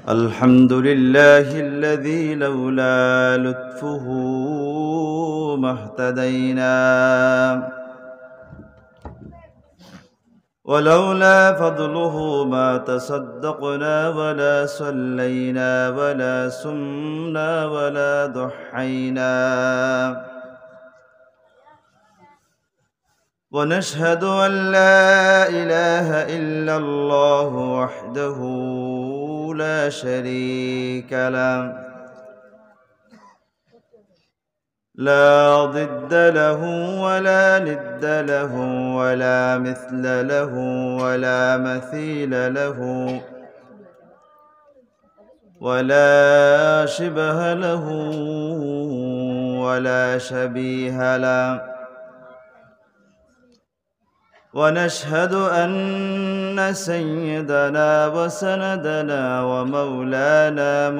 الحمد لله الذي لولا لطفه ما اهتدينا ولولا فضله ما تصدقنا ولا صلينا ولا صمنا ولا ضحينا ونشهد أن لا إله إلا الله وحده لا شريك له لا ضد له ولا ند له ولا مثل له ولا مثيل له ولا شبه له ولا شبيه له ونشهد أن سيدنا وسندنا ومولانا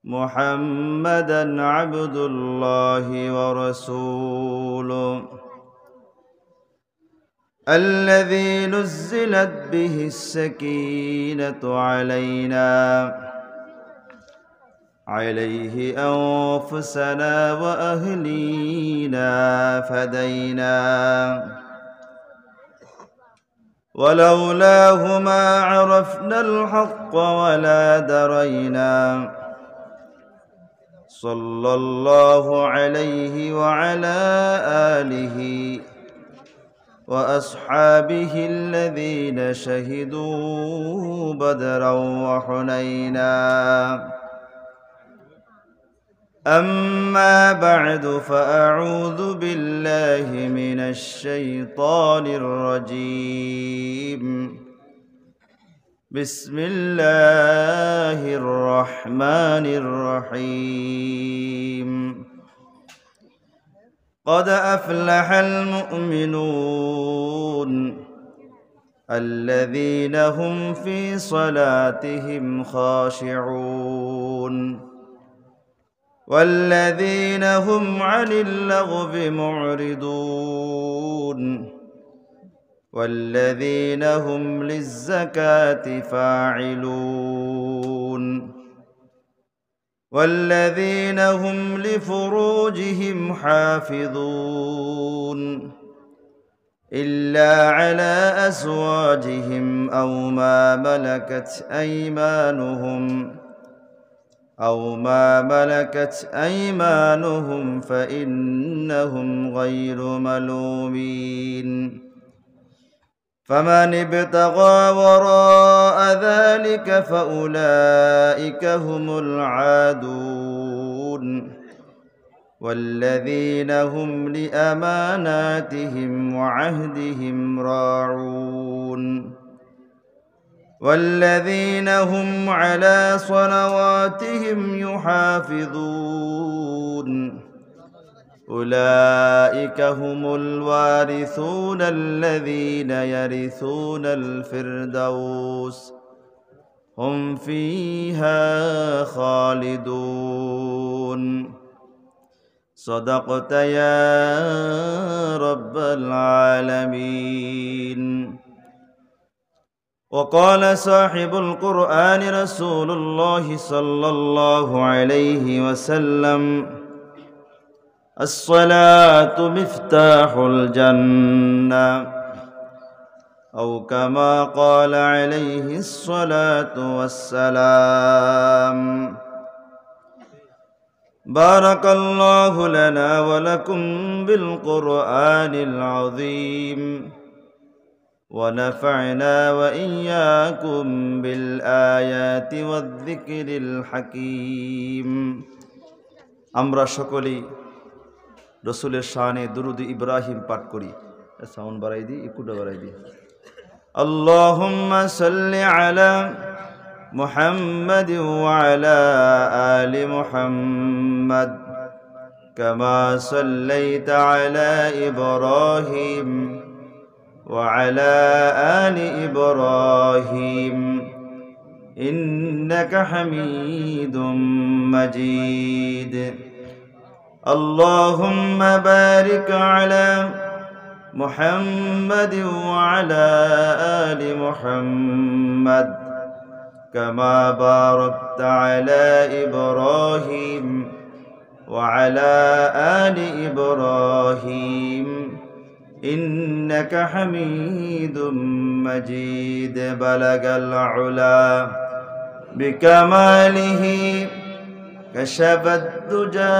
محمدا عبد الله ورسوله الذي نزلت به السكينة عليه أنفسنا وأهلينا فدينا ولولاه ما عرفنا الحق ولا درينا صلى الله عليه وعلى آله وأصحابه الذين شهدوا بدرا وحنينا أما بعد فأعوذ بالله من الشيطان الرجيم بسم الله الرحمن الرحيم قد أفلح المؤمنون الذين هم في صلاتهم خاشعون والذين هم عن اللغو معرضون والذين هم للزكاة فاعلون والذين هم لفروجهم حافظون إلا على أزواجهم أو ما ملكت أيمانهم فإنهم غير ملومين فمن ابتغى وراء ذلك فأولئك هم العادون والذين هم لأماناتهم وعهدهم راعون والذين هم على صلواتهم يحافظون أولئك هم الوارثون الذين يرثون الفردوس هم فيها خالدون صدقت يا رب العالمين وقال صاحب القرآن رسول الله صلى الله عليه وسلم الصلاة مفتاح الجنة أو كما قال عليه الصلاة والسلام بارك الله لنا ولكم بالقرآن العظيم ونفعنا وإياكم بالآيات والذكر الحكيم আমরা সকলেই রসুলের শানে দুরুদ ইব্রাহিম পাঠ করি সাউন্ড বাড়াই দিই ইকুটা বাড়াই দিই আল্লাহুম্মা সাল্লি আলা মুহাম্মাদিন ওয়া আলা আলি মুহাম্মাদ কামা সাল্লাইতা আলা ইব্রাহিম وعلى آل إبراهيم إنك حميد مجيد اللهم بارك على محمد وعلى آل محمد كما باركت على إبراهيم وعلى آل إبراهيم إنك حميد مجيد بلغ العلا بكماله كشف الدجى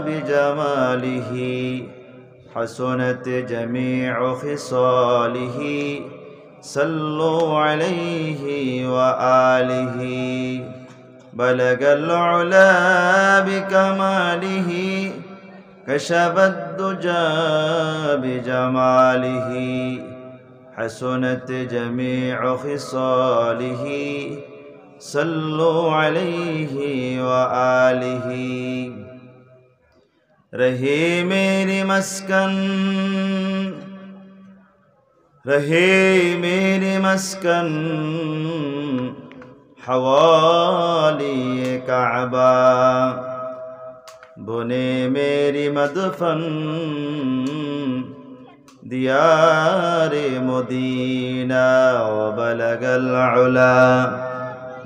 بجماله حسنت جميع خصاله صلوا عليه وآله بلغ العلا بكماله كشف الدجى بجماله حسنت جميع خصاله صلوا عليه وآله رہے میرے مسکن حوالی کعبہ بنے میری مدفن دیار مدینہ وبلغ العلا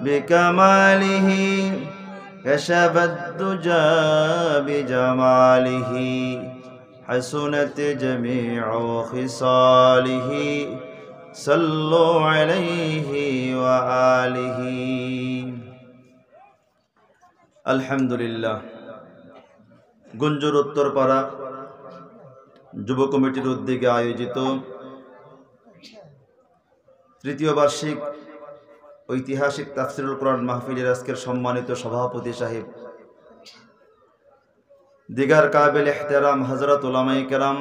بکمالہ كشف الدجى بجماله حسنت جميع خصاله صلوا عليه وآله الحمد لله গুঞ্জর উত্তরপাড়া যুব কমিটির উদ্যোগে আয়োজিত তৃতীয় বার্ষিক ঐতিহাসিক তাফসিরুল কোরআন মাহফিলের আজকের সম্মানিত সভাপতি সাহেব, দিগার কাবিল ইহতেরাম হযরত উলামায়ে কেরাম,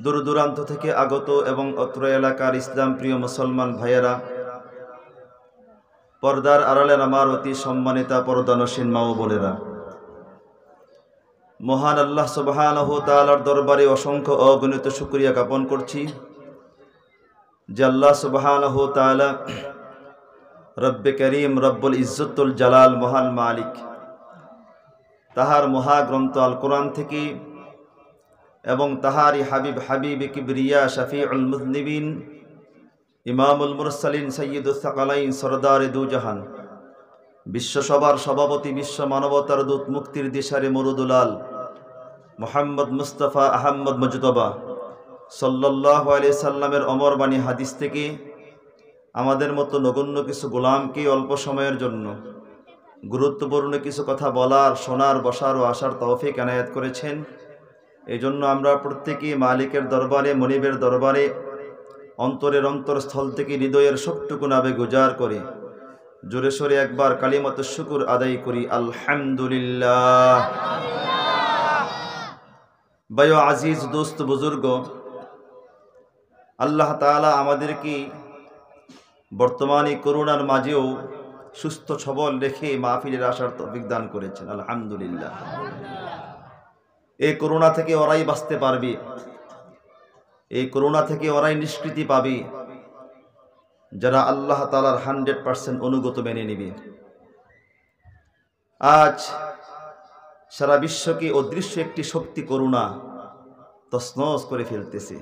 দূর দূরান্ত থেকে আগত এবং অত্র এলাকার ইসলাম প্রিয় মুসলমান ভাইয়েরা, পর্দার আড়ালের আমার অতি সম্মানিতা পর্দানসীন মা ও বোনেরা, মহান আল্লাহ সুবহানাহু ওয়া তাআলার দরবারে অসংখ্য অগণিত শুকরিয়া জ্ঞাপন করছি যে আল্লাহ সুবহানাহু ওয়া তাআলা রব্বে করিম রব্বুল ইজ্জতুল জালাল মহান মালিক তাহার মহাগ্রন্থ আল কোরআন থেকে এবং তাহারি হাবিব কিবরিয়া শফিউল মুযনিবিন ইমামুল মুরসালিন সাইয়্যিদুস সাকালাইন সরদারে দু জাহান, বিশ্ব সবার সভাপতি, বিশ্ব মানবতার দূত, মুক্তির দিশারি মরুদুলাল মুহাম্মদ মুস্তাফা আহমদ মুজতবা সাল্লাল্লাহু আলাইহি সাল্লামের অমর বাণী হাদিস থেকে আমাদের মতো নগণ্য কিছু গোলামকে অল্প সময়ের জন্য গুরুত্বপূর্ণ কিছু কথা বলার, শোনার, বসার ও আসার তৌফিক এনায়েত করেছেন। এই জন্য আমরা প্রত্যেকেই মালিকের দরবারে, মনিবের দরবারে অন্তরের অন্তরস্থল থেকে হৃদয়ের সবটুকু আবেগ উজাড় করে জোরে সোরে একবার কালিমাতুশ শুকর আদায় করি, আলহামদুলিল্লাহ। ভাই আজিজ, দোস্ত, বুজুর্গ, আল্লাহ তাআলা আমাদেরকে বর্তমানে করোনার মাঝেও সুস্থ সবল রেখে মাহফিলের আসার তৌফিক দান করেছেন, আলহামদুলিল্লাহ। এই করোনা থেকে ওরাই বাঁচতে পারবে, এই করোনা থেকে ওরাই নিষ্কৃতি পাবে যারা আল্লাহ তাআলার 100% অনুগত মেনে নেবে। আজ সারা বিশ্বকে অদৃশ্য একটি শক্তি করোনা তছনছ করে ফেলতেছে।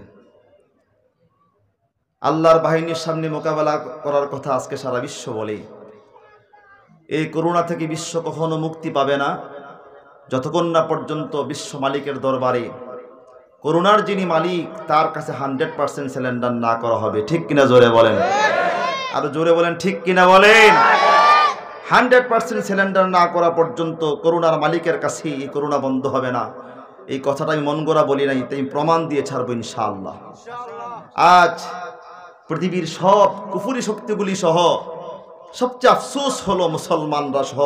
আল্লাহর বাহিনীর সামনে মোকাবেলা করার কথা আজকে সারা বিশ্ব বলে। এই করোনা থেকে বিশ্ব কখনো মুক্তি পাবে না যতক্ষণ না পর্যন্ত বিশ্ব মালিকের দরবারে করোনার যিনি মালিক তার কাছে 100% সিলিন্ডার না করা হবে। ঠিক কিনা জোরে বলেন, আরো জোরে বলেন, ঠিক কিনা বলেন। 100% সিলিন্ডার না করা পর্যন্ত করোনার মালিকের কাছে এই করোনা বন্ধ হবে না। এই কথাটা আমি মন গড়া বলি নাই, তাই প্রমাণ দিয়ে ছাড়বো ইনশাআল্লাহ। আজ পৃথিবীর সব কুফরি শক্তিগুলি সহ সবচেয়ে আফসোস হলো মুসলমানরা সহ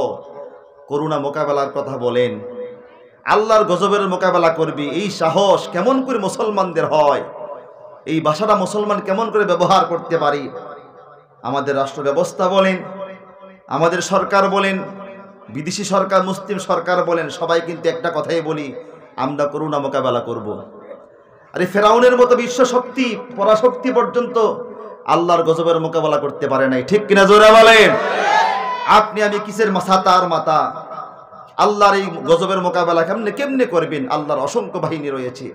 করোনা মোকাবেলার কথা বলেন, আল্লাহর গজবের মোকাবেলা করবি, এই সাহস কেমন করে মুসলমানদের হয়, এই ভাষাটা মুসলমান কেমন করে ব্যবহার করতে পারি। আমাদের রাষ্ট্র ব্যবস্থা বলেন, আমাদের সরকার বলেন, বিদেশি সরকার, মুসলিম সরকার বলেন, সবাই কিন্তু একটা কথাই বলি, আমরা করোনা মোকাবেলা করব। আরে ফেরাউনের মতো বিশ্ব শক্তি, পরাশক্তি পর্যন্ত আল্লাহর গজবের মোকাবেলা করতে পারে নাই। ঠিক কিনা জোরে বলেন। আপনি আমি কিসের মাথা, তার মাথা। আল্লাহর এই গজবের মোকাবেলা কেমনে করবেন? আল্লাহর অসংখ্য বাহিনী রয়েছে।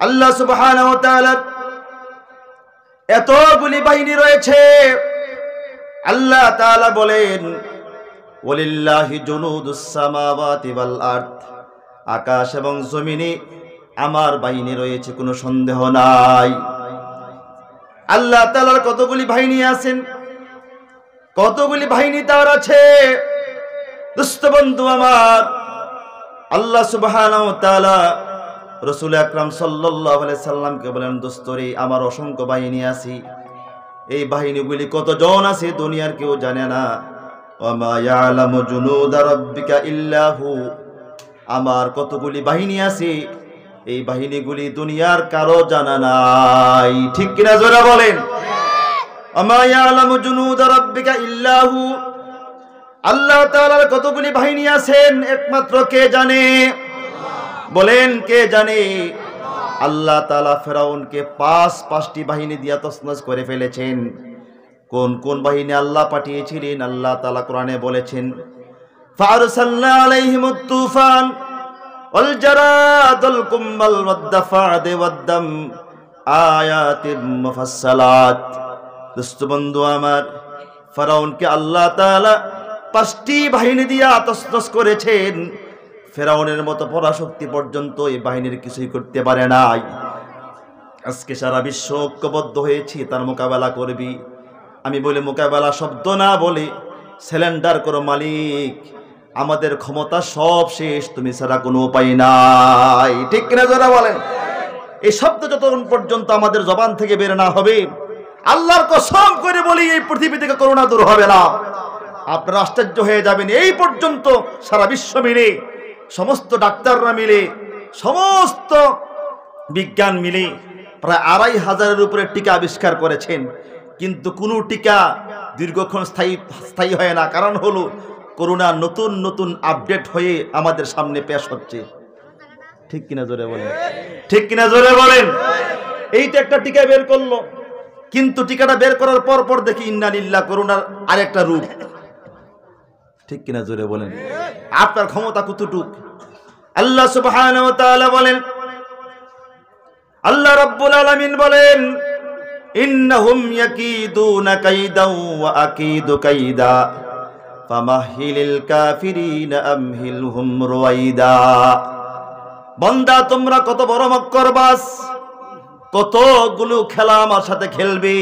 আল্লাহ সুবহানাহু ওয়া তাআলার এতগুলি বাহিনী রয়েছে। আল্লাহ তাআলা বলেন, ওয়ালিল্লাহি জুনুদুস সামাওয়াতি ওয়াল আরদ, আকাশ এবং জমিনে আমার বাহিনী রয়েছে, কোনো সন্দেহ নাই। আল্লাহ তাআলার কতগুলি বাহিনী আছেন, কতগুলি বাহিনী তার আছে। দোস্ত বন্ধু আমার, আল্লাহ সুবহানাহু ওয়া তাআলা রাসূল আকরাম সাল্লাল্লাহু আলাইহি সাল্লামকে বলেন, দোস্ত রে, আমার অসংখ্য বাহিনী আছে। এই বাহিনীগুলি কতজন আছে দুনিয়ার কেউ জানে না। ওয়া মা ইয়ালামু জুনুদা রাব্বিকা ইল্লা হু, আমার কতগুলি বাহিনী আছে এই বাহিনীগুলি দুনিয়ার কারো জানা নাই। ঠিক কিনা জোরে বলেন? ওয়া মা ইয়ালামু জুনুদা রাব্বিকা ইল্লা হু, আল্লাহ তাআলার কতগুলি বাহিনী আছেন একমাত্র কে জানে? বলেন কে জানে? আল্লাহ তাআলা ফেরাউনকে পাঁচটি বাহিনী দিয়া তছনছ করে ফেলেছেন। কোন কোন বাহিনী আল্লাহ পাঠিয়েছিলেন আল্লাহ তাআলা কোরআনে বলেছেন, ফারসালনা আলাইহিমুত তুফান ওয়াল জারাদুল কুম্মাল ওয়াদ-দাফা'দ ওয়াদ-দাম আয়াতিন মুফাসসালাত। দোস্ত বন্ধু আমার, ফেরাউনকে আল্লাহ তাআলা 5টি বাহিনী দিয়া তছনছ করেছেন। ফেরাউনের মতো পরাশক্তি পর্যন্ত এই বাহিনীর কিছুই করতে পারে নাই। আজকে সারা বিশ্ব ঐক্যবদ্ধ হয়েছে, তার মোকাবেলা করবি। আমি বলি মোকাবেলা শব্দ না বলে স্যালেন্ডার করো মালিক, আমাদের ক্ষমতা সব শেষ, তুমি ছাড়া কোনো উপায় নাই। ঠিক কিনা যারা বলেন? এই শব্দ যতক্ষণ পর্যন্ত আমাদের জবান থেকে বের না হবে, আল্লাহর কসম করে বলি এই পৃথিবী থেকে করোনা দূর হবে না। আপনারা আশ্চর্য হয়ে যাবেন, এই পর্যন্ত সারা বিশ্ব মিলে, সমস্ত ডাক্তাররা মিলে, সমস্ত বিজ্ঞান মিলে প্রায় 2500-এর উপরে টিকা আবিষ্কার করেছেন, কিন্তু কোনো টিকা দীর্ঘক্ষণ স্থায়ী হয় না। কারণ হলো করোনা নতুন নতুন আপডেট হয়ে আমাদের সামনে পেশ হচ্ছে। ঠিক কিনা জোরে বলেন? ঠিক কিনা জোরে বলেন? এইটা একটা টিকা বের করলো, কিন্তু টিকাটা বের করার পর দেখি ইন্না লিল্লাহ, করোনার আরেকটা রূপ। ঠিক কিনা জোরে বলেন? আপনার ক্ষমতা কতটুক? আল্লাহ সুবহানাহু ওয়া তাআলা বলেন, আল্লাহ রাব্বুল আলামিন বলেন, ইন্নাহুম ইয়াকিদুনা কাইদাও ওয়া আকিদু কাইদা ফামাহিলিল কাফিরিনা আমহিলহুম রুয়াইদা। বান্দা, তোমরা কত বড় মক্করবাজ, কতগুলো খেলা আমার সাথে খেলবে,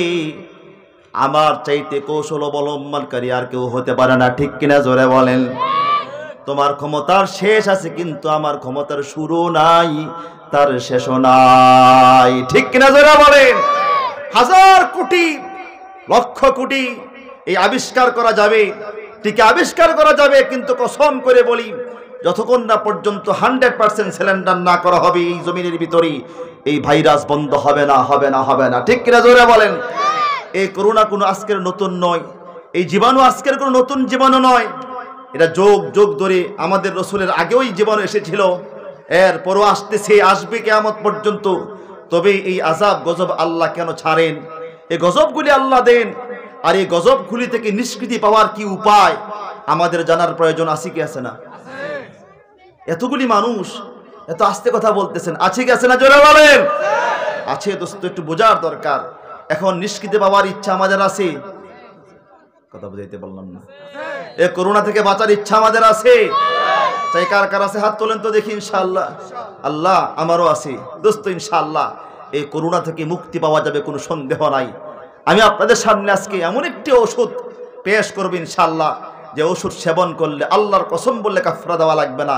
আমার চাইতে কৌশল অবলম্বনকারী আর কেউ হতে পারে না। ঠিক কিনা জোরে বলেন? তোমার ক্ষমতার শেষ আছে, কিন্তু আমার ক্ষমতার শুরু নাই, তার শেষও নাই। ঠিক কিনা জোরে বলেন? 1000 কোটি লক্ষ কোটি এই আবিষ্কার করা যাবে, টিকা আবিষ্কার করা যাবে, কিন্তু কসম করে বলি যতক্ষণ না পর্যন্ত 100% সিলিন্ডার না করা হবে এই জমিনের ভিতরে, এই ভাইরাস বন্ধ হবে না, হবে না, হবে না। ঠিক কিনা জোরে বলেন? এই করোনা কোনো আজকের নতুন নয়, এই জীবাণু আজকের কোনো নতুন জীবাণু নয়। এটা যোগ যোগ ধরে আমাদের রসুলের আগেও এই জীবাণু এসেছিল, এরপরও আসতেছে, আসবে কিয়ামত পর্যন্ত। তবে এই আযাব গজব আল্লাহ কেন ছাড়েন? এই গজবগুলি আল্লাহ দেন, আর এই গজবগুলি থেকে নিষ্কৃতি পাওয়ার কি উপায় আমাদের জানার প্রয়োজন আছে কি আছে না? এতগুলি মানুষ এত আস্তে কথা বলতেছেন, আছে কি আছে না জোরে বলেন? আছে দোস্ত, একটু বোঝার দরকার। এখন নিষ্কৃতি পাওয়ার ইচ্ছা আমাদের আছে, কথা বুঝাইতে বললাম না? এই করোনা থেকে বাঁচার ইচ্ছা আমাদের আছে, চাই কার কার আছে হাত তোলেন তো দেখি। ইনশাআল্লাহ, আল্লাহ আমারও আছে দোস্ত। ইনশাআল্লাহ এই করোনা থেকে মুক্তি পাওয়া যাবে, কোনো সন্দেহ নাই। আমি আপনাদের সামনে আজকে এমন একটি ওষুধ পেশ করব ইনশাআল্লাহ, যে ওষুধ সেবন করলে আল্লাহর কসম বললে কাফারা দেওয়া লাগবে না,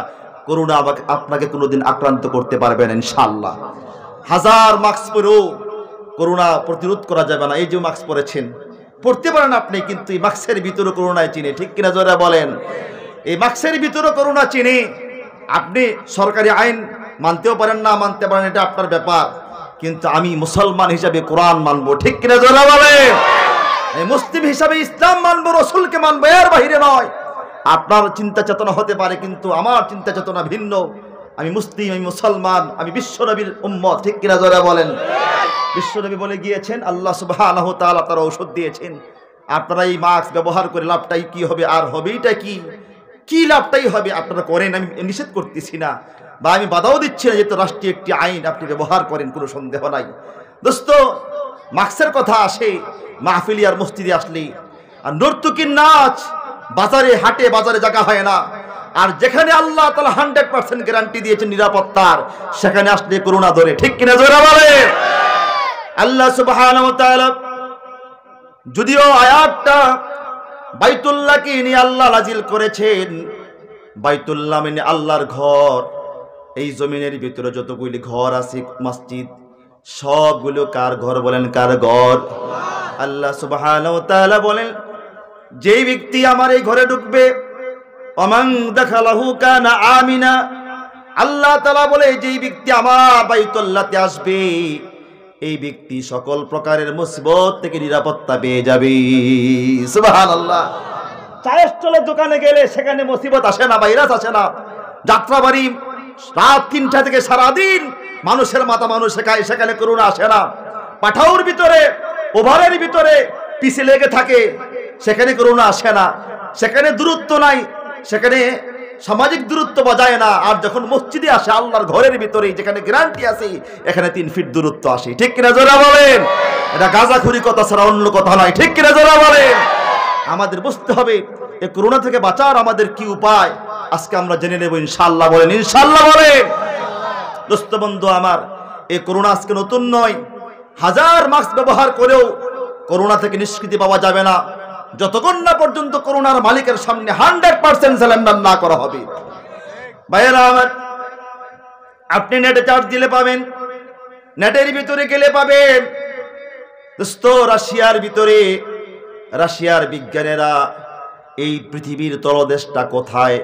করোনা আপনাকে কোনোদিন আক্রান্ত করতে পারবে না ইনশাআল্লাহ। 1000 মাস্ক পরেও করোনা প্রতিরোধ করা যাবে না। এই যে মাস্ক পরেছেন, পড়তে পারেন আপনি, কিন্তু এই মাস্কের ভিতরে করোনায় চিনে। ঠিক কিনা জোরে বলেন? এই মাস্কের ভিতরে করোনা চিনে। আপনি সরকারি আইন মানতেও পারেন, না মানতে পারেন, এটা আপনার ব্যাপার, কিন্তু আমি মুসলমান হিসাবে কোরআন মানবো। ঠিক কিনা জোরে বলেন? মুসলিম হিসাবে ইসলাম মানবো, রসুলকে মানবো, এর বাহিরে নয়। আপনার চিন্তা চেতনা হতে পারে, কিন্তু আমার চিন্তা চেতনা ভিন্ন। আমি মুসলিম, আমি মুসলমান, আমি বিশ্বনবীর উম্মত। ঠিক কিনা জোরে বলেন? বিশ্বনবী বলে গিয়েছেন, আল্লাহ সুবহানাহু ওয়া তাআলা তার ঔষধ দিয়েছেন, আপনারা এই মাস্ক ব্যবহার করে লাভটাই কি হবে, আর হবেইটা কি? কি লাভটাই হবে আপনারা করেন, আমি নিষেধ করতেছি না বা আমি বাধাও দিচ্ছি না, যেহেতু রাষ্ট্রীয় একটি আইন আপনি ব্যবহার করেন, কোনো সন্দেহ নাই। দোস্ত, মাস্কের কথা আসে মাহফিলি আর মসজিদে আসলে, আর নর্তকীর নাচ বাজারে হাটে বাজারে জায়গা হয় না। আর যেখানে আল্লাহ তাআলা 100% গ্যারান্টি দিয়েছেন নিরাপত্তার, সেখানে আসলে করোনা ধরে, ঠিক কিনা জোরে বলে? আল্লাহ সুবহানাহু ওয়া তাআলা যদিও আয়াতটা বাইতুল্লাহকে নিয়ে আল্লাহ নাজিল করেছেন, বাইতুল্লাহ মানে আল্লাহর ঘর। এই জমিনের ভিতরে যতগুলি ঘর আছে মসজিদ, সবগুলো কার ঘর বলেন? কার ঘর? আল্লাহ সুবহানাহু ওয়া তাআলা বলেন, যেই ব্যক্তি আমার এই ঘরে ঢুকবে, ওমান দাখালাহু কানা আমিনা, আল্লাহ তাআলা বলে যেই ব্যক্তি আমার বাইতুল্লাহতে আসবে, এই ব্যক্তি সকল প্রকারের মুসিবত থেকে নিরাপত্তা পেয়ে যাবে। সুবহানাল্লাহ। চায়ের স্টলের দোকানে গেলে সেখানে মুসিবত আসে না, ভাইরাস আসে না। যাত্রাবাড়ি রাত 3টা থেকে সারাদিন মানুষের মাথা মানুষ শেখায়, সেখানে করোনা আসে না। পাঠাউর ভিতরে, ওভারের ভিতরে পিছে লেগে থাকে, সেখানে করোনা আসে না। সেখানে দূরত্ব নাই, সেখানে সামাজিক দূরত্ব বজায় না। আর যখন মসজিদে আসে আল্লাহর ঘরের ভিতরে, যেখানে গ্যারান্টি আছে, এখানে 3 ফিট দূরত্ব আসে, ঠিক কিনা জোরে বলেন? এটা গাঁজাখুরি কথা ছাড়া অন্য কথা নয়, ঠিক কিনা জোরে বলেন? আমাদের বুঝতে হবে এই করোনা থেকে বাঁচার আমাদের কি উপায়, আজকে আমরা জেনে নেব ইনশাআল্লাহ। বলেন ইনশাআল্লাহ বলেন। দোস্ত বন্ধু আমার, এই করোনা আজকে নতুন নয়। হাজার মাস্ক ব্যবহার করেও করোনা থেকে নিষ্কৃতি পাওয়া যাবে না, যতক্ষণ না পর্যন্ত করোনার মালিকের সামনে 100% সারেন্ডার না করা হবে। ভাইয়েরা আমার, আপনি নেটে চার্জ দিলে পাবেন, নেটের ভিতরে গেলে পাবেন। দোস্ত, রাশিয়ার ভিতরে, রাশিয়ার বিজ্ঞানীরা এই পৃথিবীর তলদেশটা কোথায়,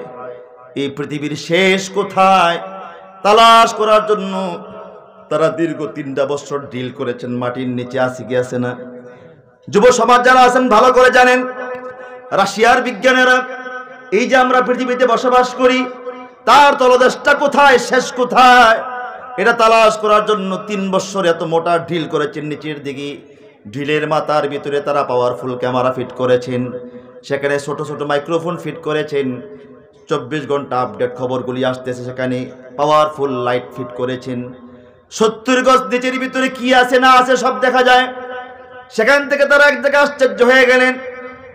এই পৃথিবীর শেষ কোথায় তালাশ করার জন্য তারা দীর্ঘ 3টা বছর ডিল করেছেন। মাটির নিচে আসি গিয়েছে না? যুব সমাজ যারা আছেন ভালো করে জানেন, রাশিয়ার বিজ্ঞানীরা এই যে আমরা পৃথিবীতে বসবাস করি, তার তলদেশটা কোথায়, শেষ কোথায়, এটা তালাশ করার জন্য 3 বছর এত মোটা ঢিল করেছেন নিচের দিকে। ঢিলের মাথার ভিতরে তারা পাওয়ারফুল ক্যামেরা ফিট করেছেন, সেখানে ছোট ছোট মাইক্রোফোন ফিট করেছেন। 24 ঘন্টা আপডেট খবরগুলি আসতেছে, সেখানে পাওয়ারফুল লাইট ফিট করেছেন। 70 গজ নিচের ভিতরে কি আছে না আছে সব দেখা যায়। সেখান থেকে তারা এক জায়গায় আশ্চর্য হয়ে গেলেন।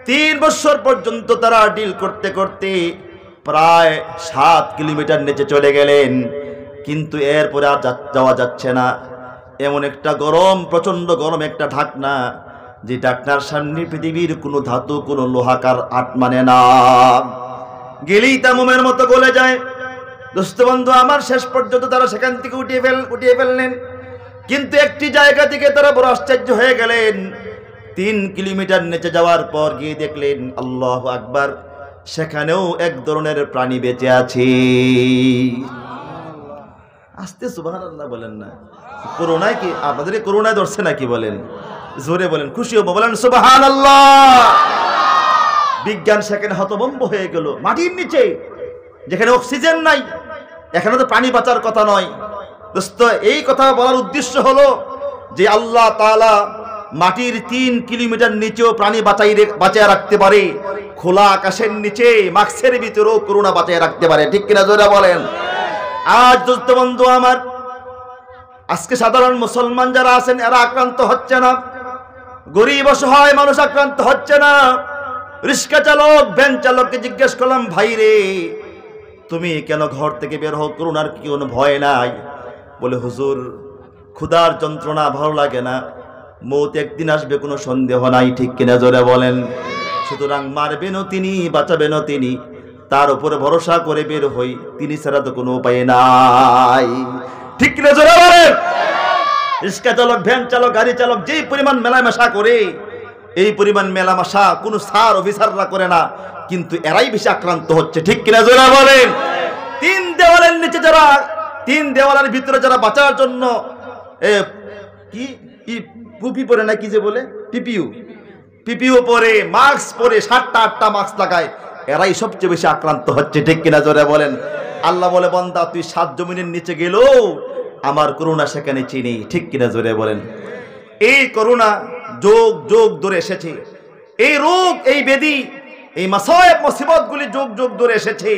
3 বছর পর্যন্ত তারা ডিল করতে করতে প্রায় 7 কিলোমিটার নিচে চলে গেলেন, কিন্তু এরপরে আর যাওয়া যাচ্ছে না। এমন একটা গরম, প্রচন্ড গরম একটা ঢাকনা, যে ঢাকনার সামনে পৃথিবীর কোনো ধাতু, কোনো লোহাকার আট মানে না, গেলেই তামুমের মতো গলে যায়। দোস্ত বন্ধু আমার, শেষ পর্যন্ত তারা সেখান থেকে উঠিয়ে ফেললেন। কিন্তু একটি জায়গা থেকে তারা বড় আশ্চর্য হয়ে গেলেন। 3 কিলোমিটার নিচে যাওয়ার পর গিয়ে দেখলেন, আল্লাহু আকবার, সেখানেও এক ধরনের প্রাণী বেঁচে আছে। আস্তে সুবহানাল্লাহ বলেন না? করোনায় কি আপনাদের করোনায় ধরছে নাকি? বলেন জোরে বলেন, খুশি হবো, বলেন সুবহানাল্লাহ। বিজ্ঞান সেখানে হতভম্ব হয়ে গেল। মাটির নিচে যেখানে অক্সিজেন নাই, এখানে তো প্রাণী বাঁচার কথা নয়। দোস্ত, এই কথা বলার উদ্দেশ্য হলো যে আল্লাহ তাআলা মাটির 3 কিলোমিটার নিচেও প্রাণী বাঁচায় রাখতে পারে, খোলা আকাশের নিচে মাস্কের ভিতরেও করোনা বাঁচায় রাখতে পারে, ঠিক কিনা জোরে বলেন? আজ দোস্ত বন্ধু আমার, আজকে সাধারণ মুসলমান যারা আছেন এরা আক্রান্ত হচ্ছে না, গরিব অসহায় মানুষ আক্রান্ত হচ্ছে না। রিক্সা চালক, ভ্যান চালককে জিজ্ঞেস করলাম, ভাই রে তুমি কেন ঘর থেকে বের হও, করোনার কি কোনো ভয় নাই? বলে, হুজুর ক্ষুধার যন্ত্রণা ভালো লাগে না, মৌত একদিন আসবে কোনো সন্দেহ নাই, ঠিক কিনা জোরে বলেন? সুতরাং মারবেনও তিনি, বাঁচাবেনও তিনি, তার উপরে ভরসা করে বের হই, তিনি ছাড়া তো কোনো উপায় নাই, ঠিক কিনা জোরে বলেন? রিক্সা চালক, ভ্যান চালক, গাড়ি চালক যেই পরিমাণ মেলামেশা করে, এই পরিমাণ মেলামেশা কোনো স্যার অফিসাররা করে না, কিন্তু এরাই বেশি আক্রান্ত হচ্ছে, ঠিক কিনা জোরে বলেন? 3 দেওয়ালের নিচে যারা, 3 দেওয়ালের ভিতরে যারা বাঁচার জন্য কি টুপি পরে না, কি যে বলে পিপিউ পরে, মাস্ক পরে, 7টা 8টা মাস্ক লাগায়, এরাই সবচেয়ে বেশি আক্রান্ত হচ্ছে, ঠিক কিনা জোরে বলেন? আল্লাহ বলে, বান্দা তুই 7 জমিনের নিচে গেলেও আমার করোনা সেখানে চিনি, ঠিক কিনা জোরে বলেন? এই করোনা যোগ যোগ ধরে এসেছে। এই রোগ, এই ব্যাধি, এই মাসায়েব মুসিবতগুলি যুগ যুগ ধরে এসেছে।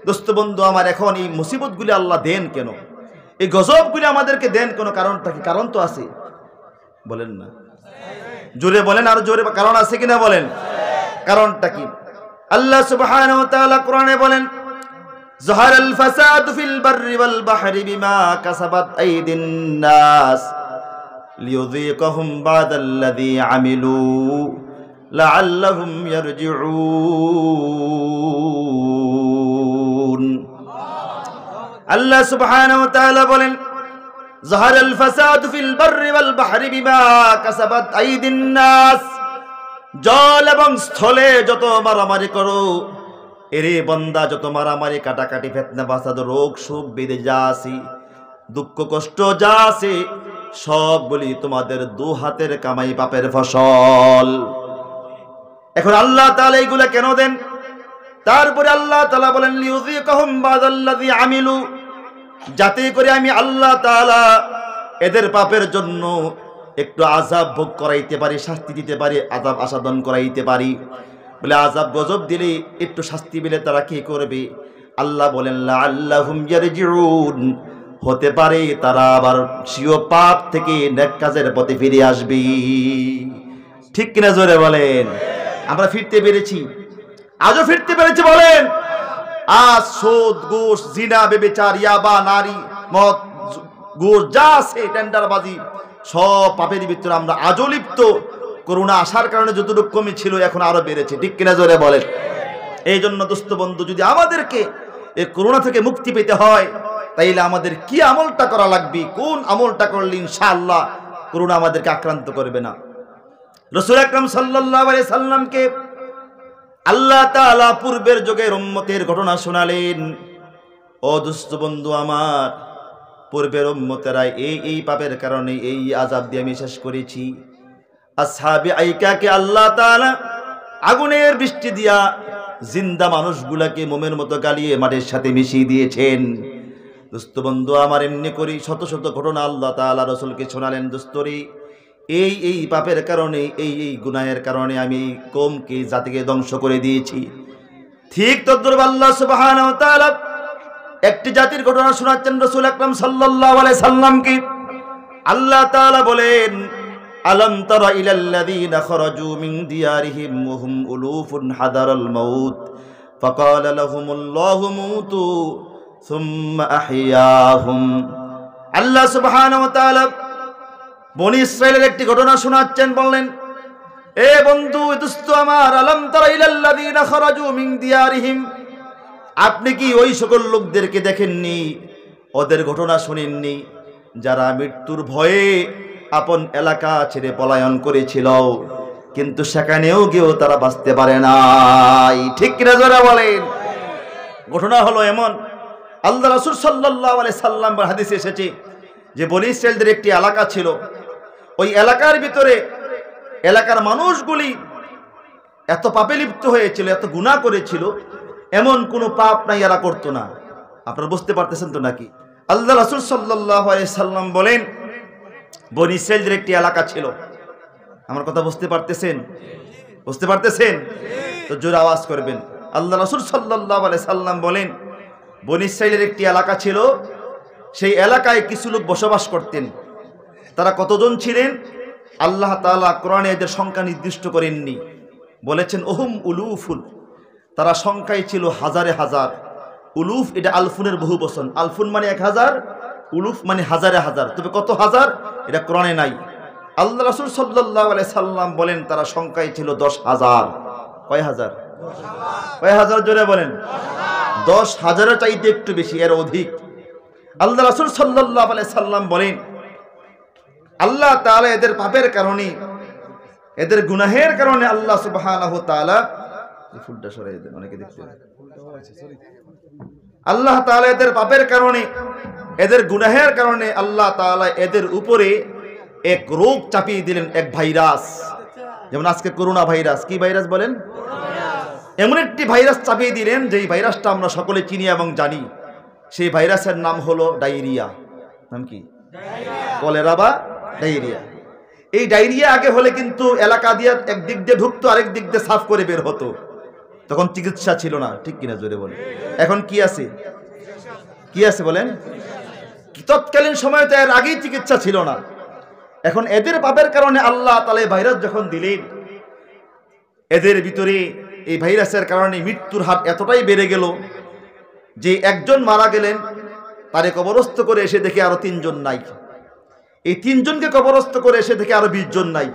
দোস্ত বন্ধু আমার, এখন এই মুসিবতগুলি আল্লাহ দেন কেন? এই গজবগুলি আমাদেরকে দেন কেন? কারণটা কি? কারণ তো আছে, বলেন না, জোরে বলেন, আর জোরে। কারণ আছে কিনা বলেন? কারণটা কি? আল্লাহ সুবহানাহু ওয়া তাআলা কোরআনে বলেন, যাহারাল ফাসাদু ফিল বাররি ওয়াল বাহরি বিমা কাসাবাত আইদিন নাস লিয়ুযীকাহুম বা'দাল্লাযী আমিলু লাআল্লাহুম ইয়ারজিউন। আল্লাহ সুবহানাহু ওয়া তাআলা বলেন, যাহারাল ফাসাদু ফিল বাররি ওয়াল বাহরি বিমা কাসাবাত আইদিন নাস, জল এবং স্থলে যত মারামারি করো, এরে বান্দা, যত মারামারি, কাটাকাটি, ফিতনা, ফাসাদ, রোগ শোক, বেদে যা আছে, দুঃখ কষ্ট যা আছে, সবগুলি তোমাদের দু হাতের কামাই, পাপের ফসল। এখন আল্লাহ তাআলা এইগুলা কেন দেন? তারপরে আল্লাহ তাআলা বলেন, লিয়ুযীকাহুম বা'দাল্লাযী আমিলু, যাতে করে আমি আল্লাহ তাআলা এদের পাপের জন্য একটু আযাব ভোগ করাইতে পারি, শাস্তি দিতে পারি, আযাব আসাদন করাইতে পারি। বলে আযাব গজব দিলে, একটু শাস্তি দিলে তারা কি করবে? আল্লাহ বলেন, লাআল্লাহুম ইয়ারজিউন, হতে পারে তারা আবার স্বীয় পাপ থেকে নেক কাজের পথে ফিরে আসবে। ঠিক কিনা জোরে বলেন? আমরা ফিরতে পেরেছি, আজও ফিরতে পেরেছি, বলেন? আজ সুদ, ঘুষ, জিনা, ব্যভিচার, ইয়াবা, নারী, মদ, ঘুষ যা আছে, টেন্ডারবাজি, সব পাপের ভিতরে আমরা আজও লিপ্ত। করোনা আসার কারণে যতটুকু কমে ছিল, এখন আরো বেড়েছে। ঠিক কিনা জোরে বলেন? এই জন্য দোস্ত বন্ধু, যদি আমাদেরকে এই করোনা থেকে মুক্তি পেতে হয়, তাইলে আমাদের কি আমলটা করা লাগবে? কোন আমলটা করলে ইনশাআল্লাহ করোনা আমাদেরকে আক্রান্ত করবে না? রাসূল আকরাম সাল্লাল্লাহু আলাইহি সাল্লামকে আল্লাহ তাআলা পূর্বের যুগের উম্মতের ঘটনা শোনালেন। ও দোস্ত বন্ধু আমার, পূর্বের উম্মতেরা এই পাপের কারণে এই আযাব দিয়ে আমি শেষ করেছি। আসহাবে আইকাকে আল্লাহ তাআলা আগুনের বৃষ্টি দিয়া জিন্দা মানুষগুলাকে মোমের মতো গালিয়ে মাটির সাথে মিশিয়ে দিয়েছেন। দোস্ত বন্ধু আমার, এমনি করি শত শত ঘটনা আল্লাহ তাআলা রাসূলকে শোনালেন। দোস্তরে, এই পাপের কারণে, এই গুনাহের কারণে আমি কওমকে, জাতিকে ধ্বংস করে দিয়েছি। ঠিক তদ্রূপ আল্লাহ সুবহানাহু ওয়া তাআলা একটি জাতির ঘটনা শোনাচ্ছেন রাসূল আকরাম সাল্লাল্লাহু আলাইহি সাল্লামকে। আল্লাহ তাআলা বলেন, আলাম তারা ইলাল্লাযীনা খারাজু মিন দিয়ারিহিম ওয়া হুম উলুফুন হাদারাল মাউত ফাকালা লাহুমুল্লাহু মুতু সুম্মা আহইয়াহুম। আল্লাহ সুবহানাহু ওয়া তাআলা বনি ইসরাইলের একটি ঘটনা শোনাচ্ছেন। বললেন, এ বন্ধু, দোস্ত আমার, আলাম তারা ইলাল্লাযীনা খারাজু মিন দিয়ারিহিম, আপনি কি ওই সকল লোকদেরকে দেখেননি, ওদের ঘটনা শুনেননি, যারা মৃত্যুর ভয়ে আপন এলাকা ছেড়ে পলায়ন করেছিল, কিন্তু সেখানেও গিয়েও তারা বাঁচতে পারে নাই? ঠিক কিনা যারা বলেন? ঘটনা হলো এমন, আল্লাহ রাসূল সাল্লাল্লাহু আলাইহি সাল্লামের হাদিসে এসেছে যে বনি ইসরাইলদের একটি এলাকা ছিল। ওই এলাকার ভিতরে এলাকার মানুষগুলি এত পাপে লিপ্ত হয়েছিল, এত গুনাহ করেছিল, এমন কোনো পাপ নাই এরা করতো না। আপনারা বুঝতে পারতেছেন তো নাকি? আল্লাহ রাসূল সাল্লাল্লাহু আলাইহি সাল্লাম বলেন, বনি ইসরাইলদের একটি এলাকা ছিল। আমার কথা বুঝতে পারতেছেন? বুঝতে পারতেছেন তো জোরে আওয়াজ করবেন। আল্লাহ রাসূল সাল্লাল্লাহু আলাইহি সাল্লাম বলেন, বনি ইসরাইলের একটি এলাকা ছিল। সেই এলাকায় কিছু লোক বসবাস করতেন। তারা কতজন ছিলেন? আল্লাহ তাআলা কোরআনে এদের সংখ্যা নির্দিষ্ট করেননি, বলেছেন ওহুম উলুফুন, তারা সংখ্যায় ছিল হাজারে হাজার। উলুফ এটা আলফুনের বহু বচন। আলফুন মানে 1000, উলুফ মানে হাজারে হাজার। তবে কত হাজার এটা কোরআনে নাই। আল্লাহ রাসূল সাল্লাল্লাহু আলাইহি সাল্লাম বলেন তারা সংখ্যায় ছিল 10,000। কয় হাজার? কয় হাজার? জোরে বলেন। 10,000-এর চাইতে একটু বেশি, এর অধিক। আল্লাহ রাসূল সাল্লাল্লাহু আলাইহি সাল্লাম বলেন, আল্লাহ তাআলা এদের পাপের কারণে, এদের গুনাহের কারণে আল্লাহ সুবহানাহু ওয়া তাআলা, ফুলটা সরাই দেন, অনেকে দেখতে, আল্লাহ তাআলা এদের পাপের কারণে, এদের গুনাহের কারণে আল্লাহ তাআলা এদের উপরে এক রোগ চাপিয়ে দিলেন, এক ভাইরাস। যেমন আজকে করোনা ভাইরাস। কি ভাইরাস বলেন? এমন একটি ভাইরাস চাপিয়ে দিলেন যেই ভাইরাসটা আমরা সকলে চিনি এবং জানি। সেই ভাইরাসের নাম হলো ডায়রিয়া। নাম কি? কলেরা বা ডায়রিয়া। এই ডায়রিয়া আগে হলে কিন্তু এলাকা দিয়ে এক দিক দিয়ে ঢুকতো, আরেক দিক দিয়ে সাফ করে বের হতো। তখন চিকিৎসা ছিল না, ঠিক কিনা জোরে বলেন। এখন কি আছে? কি আছে বলেন? তৎকালীন সময়ে তো এর আগেই চিকিৎসা ছিল না। এখন এদের পাপের কারণে আল্লাহ তাআলা এই ভাইরাস যখন দিলেন, এদের ভিতরে এই ভাইরাসের কারণে মৃত্যুর হার এতটাই বেড়ে গেল যে একজন মারা গেলেন, তারে কবরস্থ করে এসে দেখে আরো 3 জন নাই। এই 3 জনকে কবরস্থ করে এসে থেকে আরো 20 জন নাই।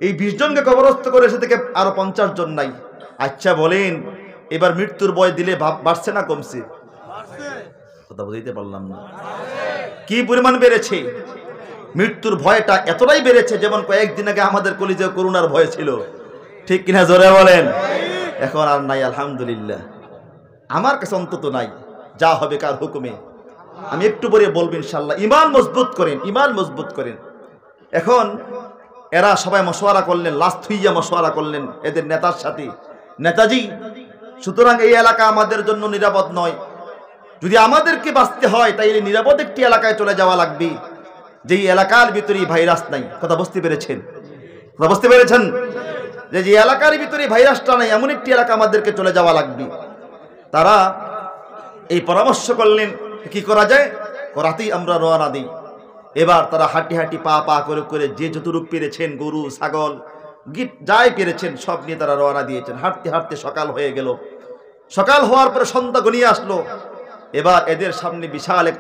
এই 20 জনকে কবরস্থ করে এসে থেকে আরো 50 জন নাই। আচ্ছা বলেন, এবার মৃত্যুর ভয় দিলে বাড়ছে না কমছে? কথা বুঝাইতে পারলাম না। কি পরিমাণ বেড়েছে মৃত্যুর ভয়টা, এতটাই বেড়েছে যেমন কয়েকদিন আগে আমাদের কলিজে করোনার ভয় ছিল, ঠিক কিনা জোরে বলেন। এখন আর নাই, আলহামদুলিল্লাহ। আমার কাছে অন্তত নাই, যা হবে কার হুকুমে। আমি একটু পরে বলবো ইনশাআল্লাহ। ঈমান মজবুত করেন, ঈমান মজবুত করেন। এখন এরা সবাই মশওয়ারা করলেন, লাস্ট হইয়া মশওয়ারা করলেন এদের নেতার সাথে, নেতাজি সুতরাং এই এলাকা আমাদের জন্য নিরাপদ নয়। যদি আমাদেরকে বাঁচতে হয় তাইলে নিরাপদ একটি এলাকায় চলে যাওয়া লাগবে, যেই এলাকার ভিতরে ভাইরাস নাই। কথা বুঝতে পেরেছেন? কথা বুঝতে পেরেছেন? যে এলাকার ভিতরে ভাইরাসটা নাই এমন একটি এলাকা আমাদেরকে চলে যাওয়া লাগবে। তারা এই পরামর্শ করলেন কি করা যায়, রাতেই আমরা রওনা দিই। এবার তারা হাঁটি হাঁটি পা পা করে করে যে যতটুকু পেরেছেন, গরু ছাগল গিট যাই পেরেছেন সব নিয়ে তারা রওনা দিয়েছেন। হাঁটতে হাঁটতে সকাল হয়ে গেল। সকাল হওয়ার পরে সন্ধ্যা ঘনিয়ে আসলো। এবার এদের সামনে বিশাল এক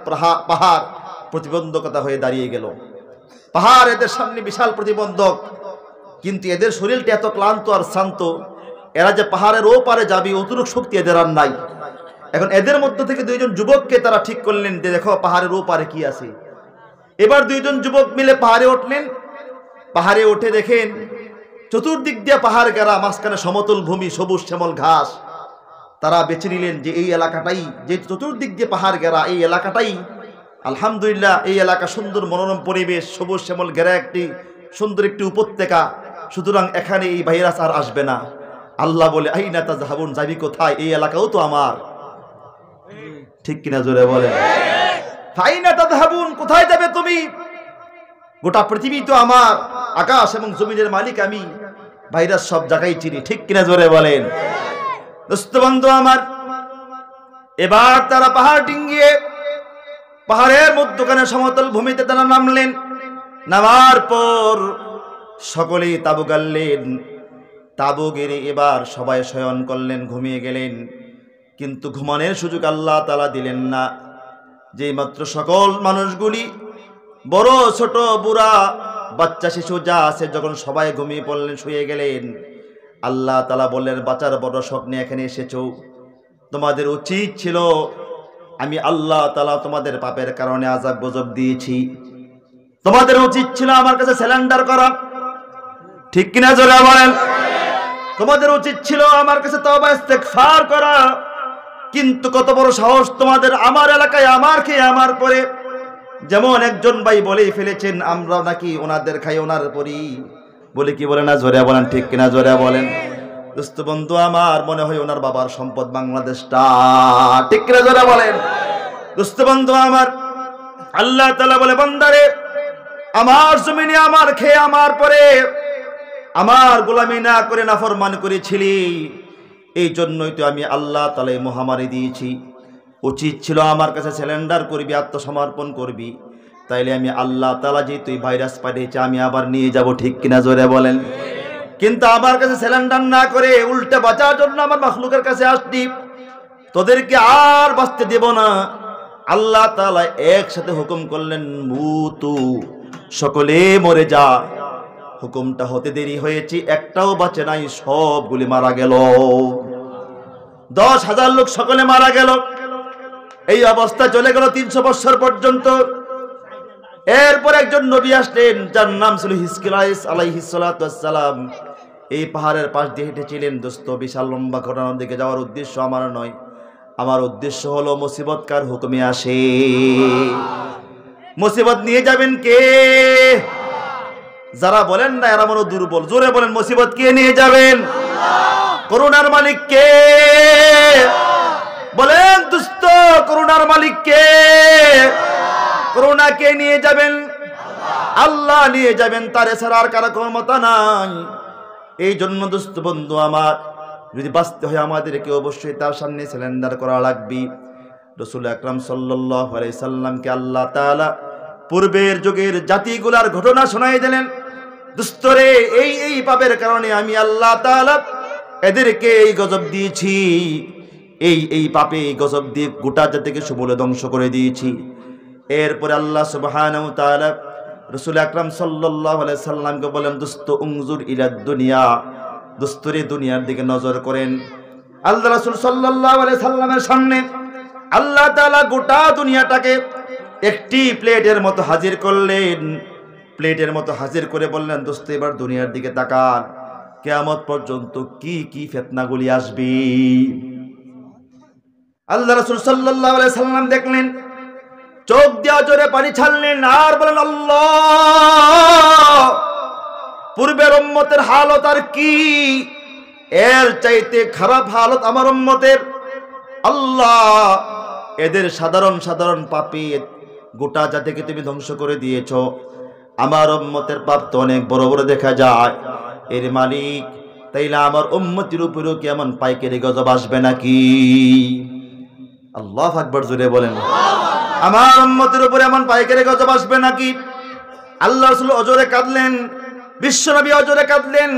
পাহাড় প্রতিবন্ধকতা হয়ে দাঁড়িয়ে গেল। পাহাড় এদের সামনে বিশাল প্রতিবন্ধক, কিন্তু এদের শরীরটা এত ক্লান্ত আর শান্ত, এরা যে পাহাড়ের ও পারে যাবে অতটুকু শক্তি এদের আর নাই। এখন এদের মধ্য থেকে 2 জন যুবককে তারা ঠিক করলেন যে দেখো পাহাড়ের ও পারে কি আছে। এবার 2 জন যুবক মিলে পাহাড়ে উঠলেন। পাহাড়ে উঠে দেখেন চতুর্দিক দিয়ে পাহাড় ঘেরা, মাঝখানে সমতল ভূমি, সবুজ শ্যামল ঘাস। তারা বেছে নিলেন যে এই এলাকাটাই, যে চতুর্দিক দিয়ে পাহাড় ঘেরা, এই এলাকাটাই আলহামদুলিল্লাহ, এই এলাকা সুন্দর মনোরম পরিবেশ, সবুজ শ্যামল ঘেরা একটি সুন্দর একটি উপত্যকা, সুতরাং এখানে এই ভাইরাস আর আসবে না। আল্লাহ বলে আইনা তাযহাবুন, যাবি কোথায়? এই এলাকাও তো আমার, ঠিক কিনা জোরে বলেন। আইনা তাযহাবুন, কোথায় যাবে তুমি? গোটা পৃথিবী তো আমার, আকাশ এবং জমিনের মালিক আমি, ভাইরাস সব জায়গায় চিনি, ঠিক কিনা জোরে বলেন। দোস্ত বন্ধু আমার, এবার তারা পাহাড় ডিঙ্গিয়ে পাহাড়ের মধ্যখানে সমতল ভূমিতে তারা নামলেন। নামার পর সকলেই তাবু গাড়লেন। তাবু গেড়ে এবার সবাই শয়ন করলেন, ঘুমিয়ে গেলেন। কিন্তু ঘুমানোর সুযোগ আল্লাহ তাআলা দিলেন না। যেই মাত্র সকল মানুষগুলি, বড় ছোট বুড়া বাচ্চা শিশু যা আছে, যখন সবাই ঘুমিয়ে পড়লেন, শুয়ে গেলেন, আল্লাহ তাআলা বললেন বাঁচার বড় স্বপ্নে এখানে এসেছো। তোমাদের উচিত ছিল, আমি আল্লাহ তাআলা তোমাদের পাপের কারণে আযাব গজব দিয়েছি, তোমাদের উচিত ছিল আমার কাছে স্যালেন্ডার করা, ঠিক কিনা জোরে বলেন। তোমাদের উচিত ছিল আমার কাছে তওবা ইস্তেগফার করা। কিন্তু কত বড় সাহস তোমাদের, আমার এলাকায় আমার খেয়ে আমার পরে। যেমন একজন ভাই বলেই ফেলেছেন আমরা নাকি ওনাদের খাই, ওনার পরি, বলে কি বলে না জোরে বলেন, ঠিক কিনা জোরে বলেন। দোস্ত বন্ধু আমার, মনে হয় ওনার বাবার সম্পদ বাংলাদেশটা, ঠিক কিনা জোরে বলেন। দোস্ত বন্ধু আমার, আল্লাহ তাআলা বলে বান্দারে, আমার জমিনে আমার খেয়ে আমার পরে আমার গোলামি না করে নাফরমান করেছিলি, এই জন্যই তো আমি আল্লাহ তাআলা এই মহামারী দিয়েছি। উচিত ছিল আমার কাছে স্যালেন্ডার করবি, আত্মসমর্পণ করবি, তাইলে আমি আল্লাহ তাআলা যে তুই ভাইরাস পাঠিয়েছে আমি আবার নিয়ে যাব, ঠিক কিনা জোরে বলেন। কিন্তু আমার কাছে স্যালেন্ডার না করে উল্টে বাঁচার জন্য আমার মাখলুকের কাছে আসছি, তোদেরকে আর বাঁচতে দেব না। আল্লাহ তাআলা একসাথে হুকুম করলেন মুতু, সকলে মরে যা। হুকুমটা হতে দেরি হয়েছে, একটাও বাঁচে নাই, সবগুলি মারা গেল। 10,000 লোক সকলে মারা গেল। এই অবস্থা চলে গেল 300 বছর পর্যন্ত। এরপর একজন নবী আসলেন, যার নাম ছিল হিজকিল আলাইহিস সালাতু ওয়াস সালাম। এই পাহাড়ের পাশ দিয়ে হেঁটেছিলেন। দোস্ত, বিশাল লম্বা ঘটনার দিকে যাওয়ার উদ্দেশ্য আমার নয়, আমার উদ্দেশ্য হলো মুসিবত কার হুকুমে আসে। মুসিবত নিয়ে যাবেন কে? যারা বলেন না এরা মনে দুর্বল, জোরে বলেন মুসিবত কে নিয়ে যাবেন? করুণার মালিক কে? বলেন দুস্থ, করুণার মালিক কে? করুণা কে নিয়ে যাবেন? আল্লাহ নিয়ে যাবেন, তার এছাড়া আর কারো ক্ষমতা নাই। এই জন্য দুস্থ বন্ধু আমার, যদি বাঁচতে হয় আমাদেরকে অবশ্যই তার সামনে সিলিন্ডার করা লাগবে। রাসূল আকরাম সাল্লাল্লাহু আলাইহি সাল্লামকে আল্লাহ তাআলা পূর্বের যুগের জাতিগুলার ঘটনা শোনাই দিলেন, দুস্তরে এই পাপের কারণে আমি আল্লাহ তাআলা এদেরকে এই গজব দিয়েছি, এই পাপে এই গজব দিয়ে গোটা জাতিকে সমূলে ধ্বংস করে দিয়েছি। এরপরে আল্লাহ সুবহানাহু ওয়া তাআলা রাসূল আকরাম সাল্লাল্লাহু আলাইহি সাল্লামকে বলেন, দোস্ত উনজুর ইলাদ দুনিয়া, দোস্তরে দুনিয়ার দিকে নজর করেন। আল্লাহ রাসূল সাল্লাল্লাহু আলাইহি সাল্লামের সামনে আল্লাহ তাআলা গোটা দুনিয়াটাকে একটি প্লেটের মতো হাজির করলেন। প্লেটের মতো হাজির করে বললেন, দোস্ত এবার দুনিয়ার দিকে তাকান, কিয়ামত পর্যন্ত কি কি ফিতনাগুলি আসবে। আল্লাহ রাসূল সাল্লাল্লাহু আলাইহি সাল্লাম দেখলেন, চোখ দিয়ে জোরে পানি ছাড়লেন আর বলেন, আল্লাহ, পূর্বের উম্মতের হালত আর কি, এর চাইতে খারাপ হালত আমার উম্মতের। আল্লাহ, এদের সাধারণ সাধারণ পাপে গোটা জাতিকে তুমি ধ্বংস করে দিয়েছো, আমার উম্মতের পাপ তো অনেক বড় বড় দেখা যায়। এর মালিক, তাইলে আমার উম্মতির উপরেও কি এমন পাইকারি গজব আসবে নাকি? আল্লাহু আকবার, জোরে বলেন, আমার উম্মতের উপরে এমন পাইকারি গজব আসবে নাকি? আল্লাহ রাসূল অজরে কাঁদলেন, বিশ্বনবী অজরে কাঁদলেন।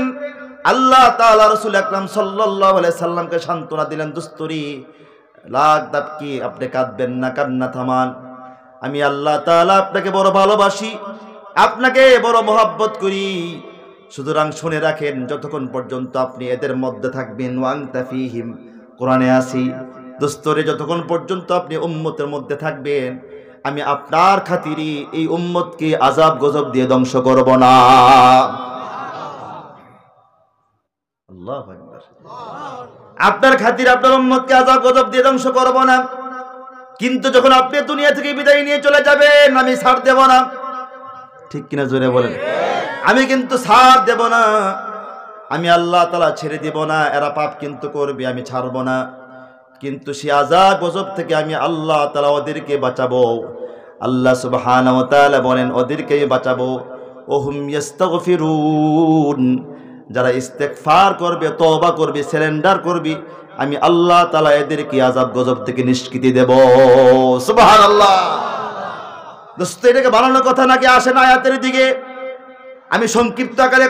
আল্লাহ তাআলা রাসূল আকরাম সাল্লাল্লাহু আলাইহি সাল্লামকে সান্ত্বনা দিলেন, দুস্তরি লাখ দাবকি, আপনি কাঁদবেন না, কান্না থামান। আমি আল্লাহ তাআলা আপনাকে বড় ভালোবাসি, আপনাকে বড় মহব্বত করি। সুতরাং শুনে রাখেন, যতক্ষণ পর্যন্ত আপনি এদের মধ্যে থাকবেন, ওয়াংতা ফীহিম, কোরআনে আছে, দোস্তরে যতক্ষণ পর্যন্ত আপনি উম্মতের মধ্যে থাকবেন, আমি আপনার খাতিরে এই উম্মতকে আযাব গজব দিয়ে ধ্বংস করব না। আল্লাহু আকবার, আপনার খাতিরে আপনার উম্মতকে আযাব গজব দিয়ে ধ্বংস করব না। কিন্তু যখন আপনি দুনিয়া থেকে বিদায় নিয়ে চলে যাবেন, আমি ছাড় দেব না। ঠিক কিনা, জোরে বলেন, আমি কিন্তু ছাড় দেব না। আমি আল্লাহ তাআলা ছেড়ে দেব না, এরা পাপ কিন্তু করবে, আমি ছাড়ব না। কিন্তু সে আযাব গজব থেকে আমি আল্লাহ তাআলা ওদেরকে বাঁচাবো। আল্লাহ সুবহানাহু ওয়া তাআলা বলেন, ওদেরকে বাঁচাবো। ওহুম ইস্তাগফিরুন, যারা ইস্তেগফার করবে, তওবা করবে, সারেন্ডার করবে, আমি আল্লাহ তাআলা এদেরকে আযাব গজব থেকে নিষ্কৃতি দেব। সুবহানাল্লাহ। দোস্ত, এটাকে বানানোর কথা নাকি? আসেন আয়াতের দিকে। আমি সংক্ষিপ্ত আকারে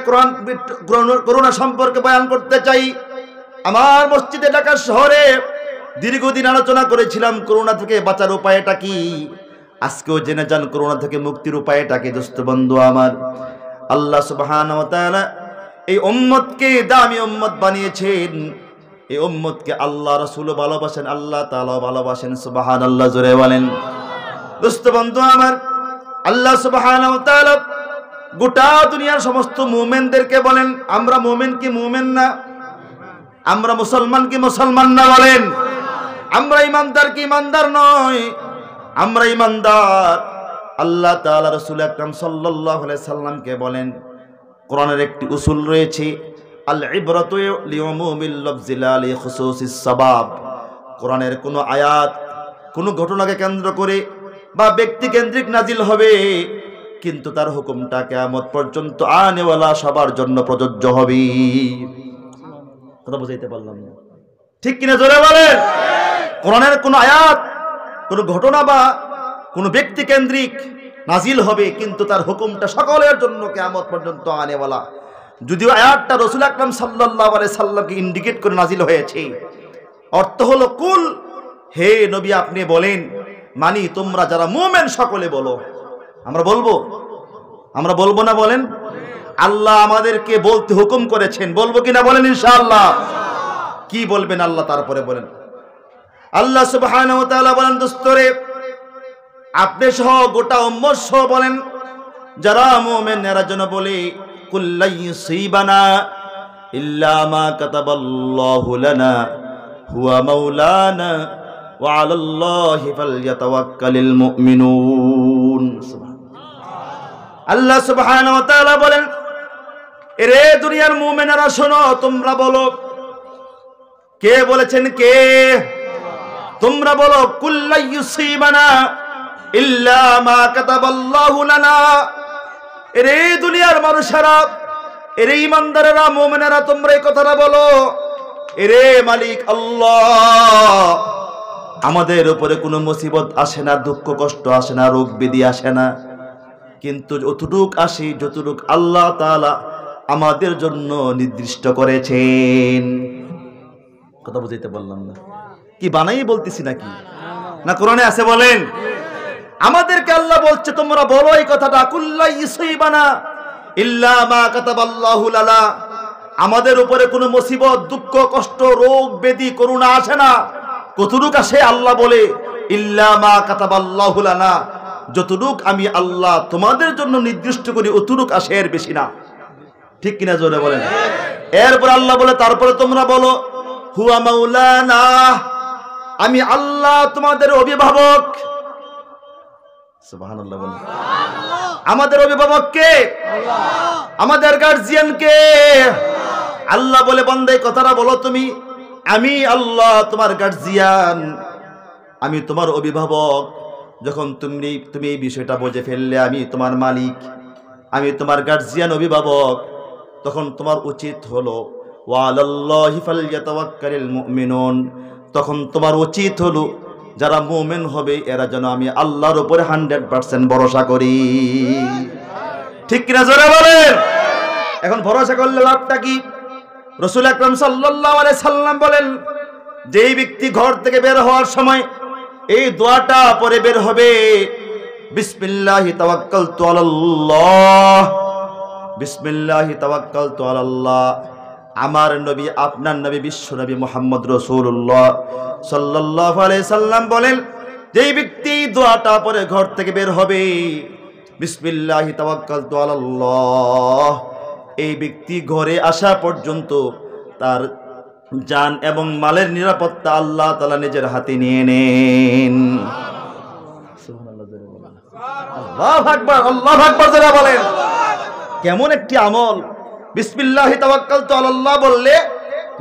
করোনা সম্পর্কে বয়ান করতে চাই। আমার মসজিদে ঢাকা শহরে দীর্ঘদিন আলোচনা করেছিলাম করোনা থেকে বাঁচার উপায়টা কি। আজকেও জেনে যান করোনা থেকে মুক্তির উপায়টা কি। দোস্ত বন্ধু আমার, আল্লাহ সুবহানাহু ওয়া তাআলা এই উম্মতকে দামি উম্মত বানিয়েছেন। এই উম্মতকে আল্লাহ রাসূল ভালোবাসেন, আল্লাহ তাআলা ভালোবাসেন। সুবহানাল্লাহ, জোরে বলেন। দোস্ত বন্ধু আমার, আল্লাহ সুবহানাহু ওয়া তাআলা গোটা দুনিয়ার সমস্ত মুমিনদেরকে বলেন, আমরা মুমিন কি মুমিন না? আমরা মুসলমান কি মুসলমান না? বলেন, আমরা ইমানদার কি ইমানদার নয়? আমরা ইমানদার। আল্লাহ তাআলা রাসূল আকরাম সাল্লাল্লাহু আলাইহি সাল্লামকে বলেন, কোরআনের একটি উসুল রয়েছে, আল ইবরাতু লিউমুমিল লফজি লা লিখুসুসিস সাবাব। কোরআনের কোনো আয়াত কোনো ঘটনাকে কেন্দ্র করে বা ব্যক্তি কেন্দ্রিক নাজিল হবে, কিন্তু তার হুকুমটা কিয়ামত পর্যন্ত আনেওয়ালা সবার জন্য প্রযোজ্য হবে। কথা বুঝাইতে পারলাম না? ঠিক কিনা, জোরে বলেন। কোরআনের কোন আয়াত কোন ঘটনা বা কোন ব্যক্তি কেন্দ্রিক নাজিল হবে, কিন্তু তার হুকুমটা সকলের জন্য কিয়ামত পর্যন্ত আনেওয়ালা। যদিও আয়াতটা রাসূল আকরাম সাল্লাল্লাহু আলাইহি সাল্লামকে ইন্ডিকেট করে নাজিল হয়েছে, অর্থ হলো কুল, হে নবী আপনি বলেন, মানি তোমরা যারা মুমিন সকলে বলো। আমরা বলবো না? বলেন, আল্লাহ আমাদেরকে বলতে হুকুম করেছেন, বলবো কিনা বলেন ইনশাআল্লাহ। কি বলবেন আল্লাহ? তারপরে বলেন, আল্লাহ সুবহানাহু ওয়া তাআলা বলেন, দোস্তরে আপনি সহ গোটা উম্মত সহ বলেন, যারা মুমিন এরা যেন বলে, কুল্লা ইউসিবানা ইল্লা মা কাতাবাল্লাহু লানা হুয়া মাওলানা ওয়া আলাল্লাহি ফালইয়াতাওয়াক্কালিল মুমিনুন। আল্লাহ সুবহানাহু ওয়া তাআলা বলেন, এরে দুনিয়ার মুমিনেরা শোনো, তোমরা বলো। কে বলেছেন? কে? তোমরা বলো, কুল্লা ইউসিবানা ইল্লা মা কাতাবাল্লাহু লানা। এরে দুনিয়ার মানুষেরা, এরে ইমানদারেরা, মুমিনেরা, তোমরা এই কথাটা বলো, এরে মালিক আল্লাহ, আমাদের উপরে কোনো মুসিবত আসে না, দুঃখ কষ্ট আসে না, রোগ ব্যাধি আসে না, কিন্তু যতটুক আসে, যতটুক আল্লাহ তাআলা আমাদের জন্য নির্দিষ্ট করেছেন। কথা বুঝাইতে বললাম না? কি বানাই বলতেছি নাকি? না কোরআনে আছে? বলেন। আমাদেরকে আল্লাহ বলছে তোমরা বলো এই কথাটা, কুল্লা ইউসিবানা ইল্লা মা কাতাবাল্লাহু লানা, আমাদের উপরে কোনো মুসিবত, দুঃখ, কষ্ট, রোগ ব্যাধি, করুণা আসে না। কতটুক আসে? আল্লাহ বলে ইল্লা মা কাতাবাল্লাহু লানা, যতটুক আমি আল্লাহ তোমাদের জন্য নির্দিষ্ট করি অতটুক আসে, এর বেশি না। ঠিক কিনা জোরে বলেন। এরপর আল্লাহ বলে তারপরে তোমরা বলো হুয়া মাওলানা, আমি আল্লাহ তোমাদের অভিভাবক। সুবহানাল্লাহ বলেন। আমাদের অভিভাবক কে? আমাদের গার্জিয়ান কে? আল্লাহ বলে বান্দা এই কথাটা বলো তুমি, আমি আল্লাহ তোমার গার্জিয়ান, আমি তোমার অভিভাবক। যখন তুমি এই বিষয়টা বুঝে ফেললে আমি তোমার মালিক, আমি তোমার গার্জিয়ান, অভিভাবক, তখন তোমার উচিত হলো ওয়ালাল্লাহি ফালইয়াতাওয়াক্কালিল মুমিনুন, তখন তোমার উচিত হলো যারা মুমিন হবে এরা যেন আমি আল্লাহর উপরে 100% ভরসা করি। ঠিক কিনা জোরে বলেন। এখন ভরসা করলে লাভটা কি? রাসূল আকরাম সাল্লাল্লাহু আলাইহি সাল্লাম বলেন, যেই ব্যক্তি ঘর থেকে বের হওয়ার সময় এই দোয়াটা পরে বের হবে, বিসমিল্লাহি তাওয়াক্কালতু আলাল্লাহ, বিসমিল্লাহি তাওয়াক্কালতু আলাল্লাহ, আমার নবী, আপনার নবী, বিশ্ব নবী মুহাম্মদ রাসূলুল্লাহ সাল্লাল্লাহু আলাইহি সাল্লাম বলেন, যেই ব্যক্তি দোয়াটা পরে ঘর থেকে বের হবে, বিসমিল্লাহি তাওয়াক্কালতু আলাল্লাহ, এই ব্যক্তি ঘরে আসা পর্যন্ত তার জান এবং মালের নিরাপত্তা আল্লাহ তাআলা নিজের হাতে নিয়ে নেন। সুবহানাল্লাহ, আল্লাহু আকবার, আল্লাহু আকবার যারা বলেন। কেমন একটি আমল! বিসমিল্লাহি তাওয়াক্কালতু আলাল্লাহ বললে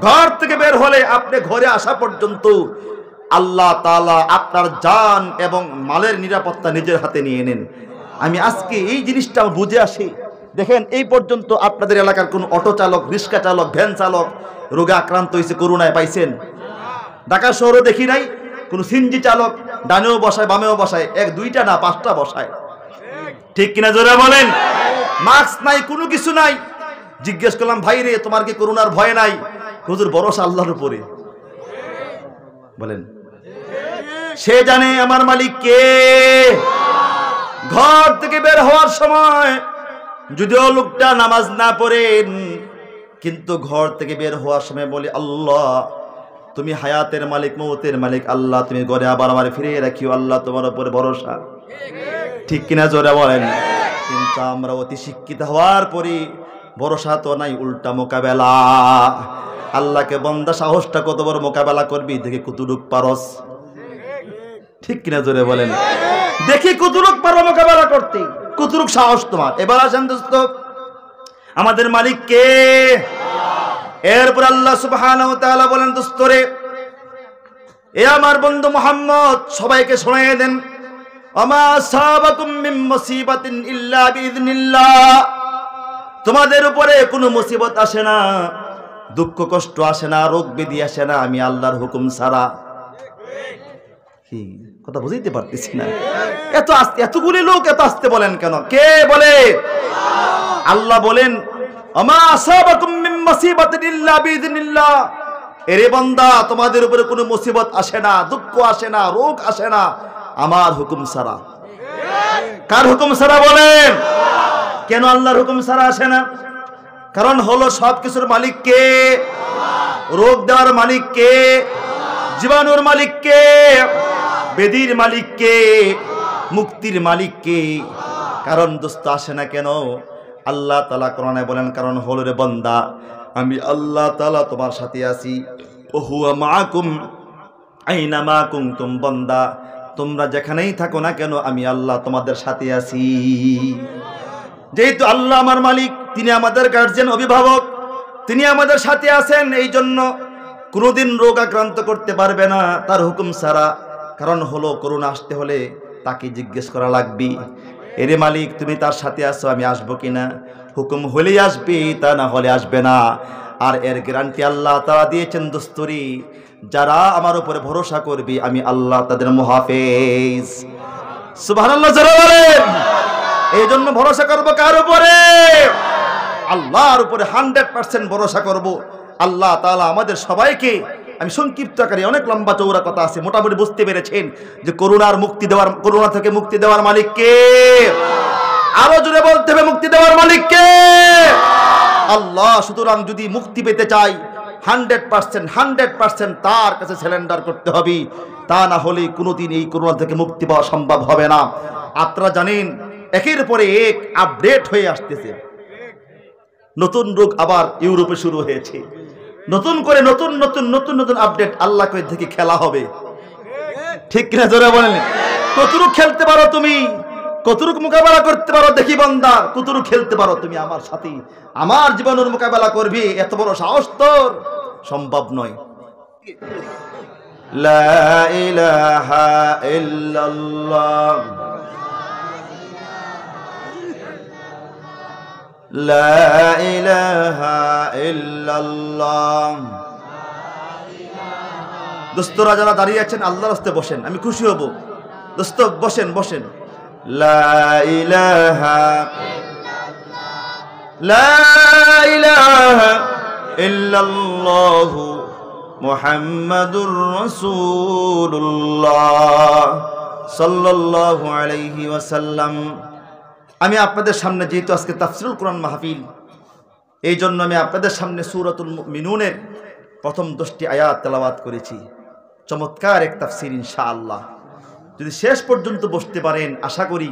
ঘর থেকে বের হলে আপনি ঘরে আসা পর্যন্ত আল্লাহ তাআলা আপনার জান এবং মালের নিরাপত্তা নিজের হাতে নিয়ে নেন। আমি আজকে এই জিনিসটা বুঝে আসি। দেখেন, এই পর্যন্ত আপনাদের এলাকার কোন অটো চালক, রিক্সা চালক, ভ্যান চালক রোগে আক্রান্ত হয়েছে, করোনায় পাইছেন? ঢাকা শহরে দেখি নাই কোন সিএনজি চালক ডানেও বসায় বামেও বসায়, 1 2টা না 5টা বসায়। ঠিক কিনা জোরে বলেন। মাস্ক নাই, কোনো কিছু নাই। জিজ্ঞেস করলাম, ভাই রে তোমার কি করোনার ভয় নাই? হুজুর ভরসা আল্লাহর উপরে। বলেন, সে জানে আমার মালিক কে। ঘর থেকে বের হওয়ার সময় যদিও লোকটা নামাজ না পড়েন, কিন্তু ঘর থেকে বের হওয়ার সময় বলে, আল্লাহ তুমি হায়াতের মালিক, মৌতের মালিক, আল্লাহ তুমি ঘরে আবার আমার ফিরিয়ে রাখিও, আল্লাহ তোমার উপরে ভরসা। ঠিক কিনা জোরে বলেন। কিন্তু আমরা অতি শিক্ষিত হওয়ার পরে ভরসা তো নাই, উল্টা মোকাবেলা। আল্লাহকে বন্দা সাহসটা কত বড় মোকাবেলা করবি, দেখি কতটুক পারস। ঠিক কিনা জোরে বলেন। দেখি কতটুক পারো মোকাবেলা করতে, কতটুক সাহস তোমার। এবার আসেন দোস্ত, আমাদের মালিক কে? এরপর আল্লাহ সুবহানাহু ওয়া তাআলা বলেন, দোস্তরে এ আমার বন্ধু মুহাম্মদ সবাইকে শোনায়ে দেন, আমা সাবাকুম মিন মুসিবাতিন ইল্লা বিইذনিল্লাহ, তোমাদের উপরে কোনো মুসিবত আসে না, দুঃখ কষ্ট আসে না, রোগ ব্যাধি আসে না আমি আল্লাহর হুকুম ছাড়া। কি কথা বুঝাইতে পারতেছি না? এত আস্তে, এতগুলি লোক এত আস্তে বলেন কেন? কে বলে? আল্লাহ বলেন, আমা আসাবাকুম মিন মুসিবাতিন ইল্লা বিইذনিল্লাহ, এরে বান্দা তোমাদের উপরে কোনো মুসিবত আসে না, দুঃখ আসে না, রোগ আসে না আমার হুকুম ছাড়া। কার হুকুম ছাড়া বলেন? কেন আল্লাহর হুকুম ছাড়া আসে না? কারণ হলো সবকিছুর মালিক কে? রোগ দেওয়ার মালিক কে? জীবাণুর মালিক কে? বেদির মালিক কে? মুক্তির মালিক কে? কারণ দোস্ত আসে না কেন? আল্লাহ তাআলা কোরআনে বলেন, কারণ হলো রে বান্দা আমি আল্লাহ তাআলা তোমার সাথে আছি। ও হুয়া মাআকুম আইনামা কুনতুম, বান্দা তোমরা যেখানেই থাকো না কেন আমি আল্লাহ তোমাদের সাথে আছি। যেহেতু আল্লাহ আমার মালিক, তিনি আমাদের গার্জিয়ান, অভিভাবক, তিনি আমাদের সাথে আছেন, এই জন্য কোনোদিন রোগ আক্রান্ত করতে পারবে না তার হুকুম ছাড়া। কারণ হলো করোনা আসতে হলে তাকে জিজ্ঞেস করা লাগবে, এরে মালিক তুমি তার সাথে আছো, আমি আসবো কিনা? হুকুম হলেই আসবে, তা না হলে আসবে না। আর এর গ্যারান্টি আল্লাহ তাআলা দিয়েছেন দোস্তরি, যারা আমার উপরে ভরসা করবে আমি আল্লাহ তাদের মুহাফেজ। সুবহানাল্লাহ জোরে বলেন। এই জন্য ভরসা করব কার উপরে? আল্লাহর উপরে 100% ভরসা করব। আল্লাহ তাআলা আমাদের সবাইকে, আমি সংক্ষিপ্ত আকারে, অনেক লম্বা চৌড়া কথা আছে, মোটামুটি বুঝতে পেরেছেন যে করোনা থেকে মুক্তি দেওয়ার মালিক কে? আরো জোরে বলতে হবে, মুক্তি দেওয়ার মালিক কে? আল্লাহ। সুতরাং যদি মুক্তি পেতে চাই 100% তার কাছে সারেন্ডার করতে হবে, তা না হলে কোনোদিন এই করোনা থেকে মুক্তি পাওয়া সম্ভব হবে না। আপনারা জানেন একের পরে এক আপডেট হয়ে আসতেছে, নতুন রোগ আবার ইউরোপে শুরু হয়েছে, নতুন করে নতুন নতুন নতুন নতুন আপডেট। আল্লাহ কই থেকে খেলা হবে, ঠিক কিনা জোরে বলেন? কতটুকু খেলতে পারো তুমি, কতটুকু মোকাবেলা করতে পারো দেখি বান্দা, কতটুকু খেলতে পারো তুমি আমার সাথে, আমার জীবনের মোকাবেলা করবি, এত বড় সাহস তোর সম্ভব নয়। লা ইলাহা ইল্লাল্লাহ, লা ইলাহা ইল্লাল্লাহ। দোস্তরা যারা দাঁড়িয়ে আছেন আল্লাহর রাস্তে বসেন, আমি খুশি হব। দোস্ত বসেন বসেন। লা ইলাহা ইল্লাল্লাহু মুহাম্মাদুর রাসূলুল্লাহ সাল্লাল্লাহু আলাইহি ওয়াসাল্লাম। আমি আপনাদের সামনে, যেহেতু আজকে তাফসীরুল কোরআন মাহফিল, এই জন্য আমি আপনাদের সামনে সূরাতুল মুমিনুনের প্রথম 10টি আয়াত তেলাওয়াত করেছি। চমৎকার এক তাফসীর ইনশাআল্লাহ। যদি শেষ পর্যন্ত বসতে পারেন, আশা করি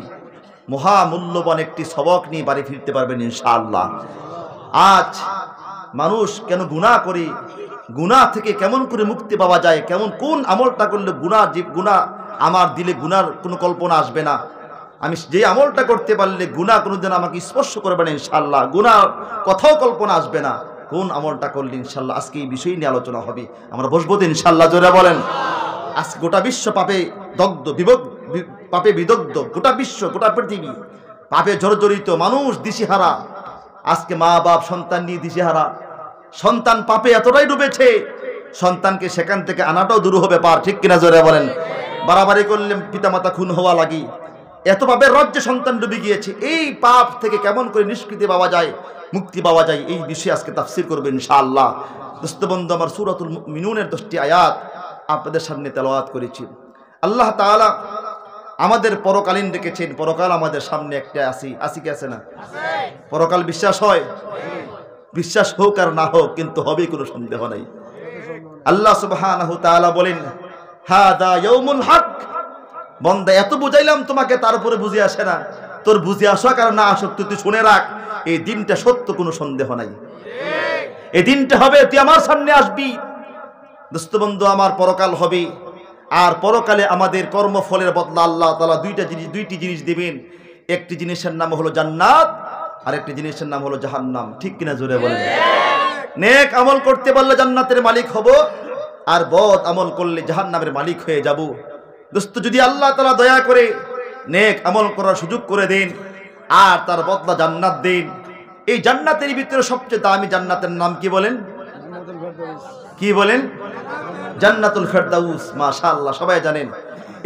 মহামূল্যবান একটি সবক নিয়ে বাড়ি ফিরতে পারবেন ইনশাআল্লাহ। আজ মানুষ কেন গুনাহ করে, গুনাহ থেকে কেমন করে মুক্তি পাওয়া যায়, কোন আমলটা করলে গুনাহ আমার দিলে গুনার কোনো কল্পনা আসবে না, আমি যে আমলটা করতে পারলে গুনাহ কোনোদিন আমাকে স্পর্শ করবে না ইনশাআল্লাহ, গুনার কথাও কল্পনা আসবে না, কোন আমলটা করলে ইনশাআল্লাহ আজকে এই বিষয় নিয়ে আলোচনা হবে। আমরা বসবো তো ইনশাআল্লাহ, জোরে বলেন। আজকে গোটা বিশ্ব পাপে পাপে বিদগ্ধ, গোটা বিশ্ব, গোটা পৃথিবী পাপে জর্জরিত, মানুষ দিশেহারা। আজকে মা বাপ সন্তান নিয়ে দিশেহারা, সন্তান পাপে এতটাই ডুবেছে, সন্তানকে সেখান থেকে আনাটাও দূর হবে পার, ঠিক কিনা জোরে বলেন? বাড়াবাড়ি করলে পিতামাতা খুন হওয়া লাগি, এত পাপের রাজ্যে সন্তান ডুবে গিয়েছে। এই পাপ থেকে কেমন করে নিষ্কৃতি পাওয়া যায়, মুক্তি পাওয়া যায়, এই বিষয়ে আজকে তাফসীর করবে ইনশাআল্লাহ। দোস্ত বন্ধু আমার, সূরাতুল মুমিনুনের 10টি আয়াত আপনাদের সামনে তেলাওয়াত করেছি। আল্লাহ তাআলা আমাদের পরকালীন রেখেছেন, পরকাল আমাদের সামনে একটা আসি কি আছে না? পরকাল বিশ্বাস হয়? বিশ্বাস হোক আর না হোক, কিন্তু হবে, কোনো সন্দেহ নাই। আল্লাহ সুবহানাহু তাআলা বলেন, হাদা ইয়াউমুল হক। বান্দা এত বুঝাইলাম তোমাকে, তারপরে বুঝে আসে না। তোর বুঝে আসুক আর না আসুক, তুই শুনে রাখ, এই দিনটা সত্য, কোনো সন্দেহ নাই। এই দিনটা হবে, তুই আমার সামনে আসবি। দোস্ত বন্ধু আমার, পরকাল হবে, আর পরকালে আমাদের কর্মফলের বদলা আল্লাহ তাআলা দুইটি জিনিস দিবেন। একটি জিনিসের নাম হলো জান্নাত, আর একটি জিনিসের নাম হলো জাহান্নাম, ঠিক কিনা জোরে বলেন? নেক আমল করতে পারলে জান্নাতের মালিক হব, আর বদ আমল করলে জাহান্নামের মালিক হয়ে যাব। দোস্ত যদি আল্লাহ তাআলা দয়া করে নেক আমল করার সুযোগ করে দেন, আর তার বদলা জান্নাত দেন, এই জান্নাতের ভিতরে সবচেয়ে দামি জান্নাতের নাম কি বলেন? কি বলেন? জান্নাতুল ফেরদাউস। মাশাআল্লাহ, সবাই জানেন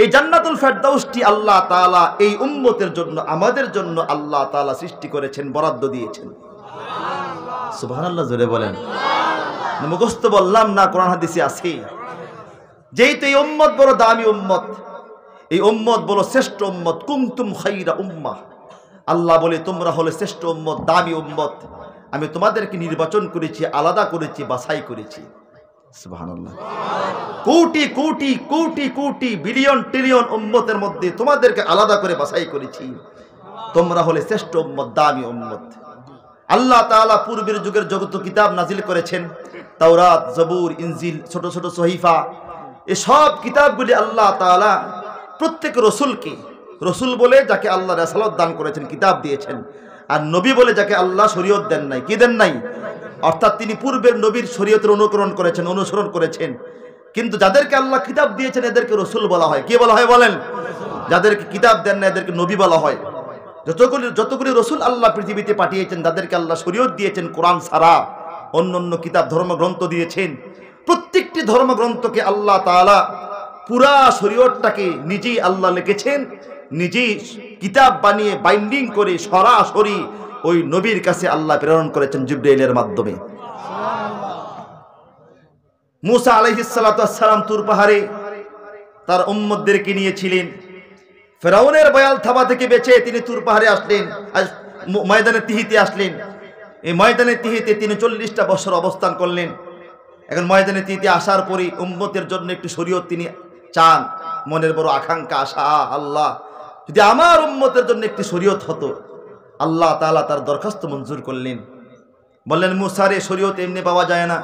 এই জান্নাতুল ফেরদাউসটি আল্লাহ তাআলা এই উম্মতের জন্য, আমাদের জন্য আল্লাহ তাআলা সৃষ্টি করেছেন, বরাদ্দ দিয়েছেন। সুবহানাল্লাহ, জোরে বলেন। মুখস্থ বললাম না, কোরআন হাদিসে আছে। যেহেতু এই উম্মত বড় দামি উম্মত, এই উম্মত বড় শ্রেষ্ঠ উম্মত, কুনতুম খায়রা উম্মাহ, আল্লাহ বলে তোমরা হলে শ্রেষ্ঠ উম্মত, দামি উম্মত। আমি তোমাদেরকে নির্বাচন করেছি, আলাদা করেছি, বাছাই করেছি। সুবহানাল্লাহ। কোটি কোটি কোটি কোটি বিলিয়ন ট্রিলিয়ন উম্মতের মধ্যে তোমাদেরকে আলাদা করে বাছাই করেছি। তোমরা হলে শ্রেষ্ঠ উম্মত, দামি উম্মত। আল্লাহ তাআলা পূর্বের যুগের যত কিতাব নাজিল করেছেন, তাওরাত, জবুর, ইনজিল, ছোট ছোট সহিফা, এই সব কিতাবগুলি আল্লাহ তাআলা প্রত্যেক রসুলকে, রসুল বলে যাকে আল্লাহ রিসালাত দান করেছেন, কিতাব দিয়েছেন, আর নবী বলে যাকে আল্লাহ শরীয়ত দেন নাই। কি দেন নাই? অর্থাৎ তিনি পূর্বের নবীর শরীয়তের অনুসরণ করেছেন। কিন্তু যাদেরকে আল্লাহ কিতাব দিয়েছেন এদেরকে রসুল বলা হয়। কি বলা হয় বলেন? যাদেরকে কিতাব দেন না এদেরকে নবী বলা হয়। যতগুলি রসুল আল্লাহ পৃথিবীতে পাঠিয়েছেন, যাদেরকে আল্লাহ শরীয়ত দিয়েছেন কোরআন ছাড়া, অন্য অন্য কিতাব ধর্মগ্রন্থ দিয়েছেন। প্রত্যেকটি ধর্মগ্রন্থকে আল্লাহ তাআলা পুরা শরীয়তটাকে নিজেই আল্লাহ লিখেছেন, নিজেই কিতাব বানিয়ে বাইন্ডিং করে সরাসরি ওই নবীর কাছে আল্লাহ প্রেরণ করেছেন জিবরাইলের মাধ্যমে। মুসা আলাইহিস সালাতু ওয়াস সালাম তুর পাহাড়ে তার উম্মতদেরকে নিয়েছিলেন। ফেরাউনের বয়াল থাবা থেকে বেঁচে তিনি তুর পাহাড়ে আসলেন, ময়দানে তিহিতে আসলেন। এই ময়দানে তিহিতে তিনি 40টা বছর অবস্থান করলেন। এখন ময়দানে তিহিতে আসার পরে উম্মতের জন্য একটু শরীয়ত তিনি চান, মনের বড় আকাঙ্ক্ষা আশা, আল্লাহ যদি আমার উম্মতের জন্য একটি শরীয়ত হতো। আল্লাহ তাআলা তার দরখাস্ত মঞ্জুর করলেন, বললেন মুসা রে, শরীয়ত এমনি পাওয়া যায় না,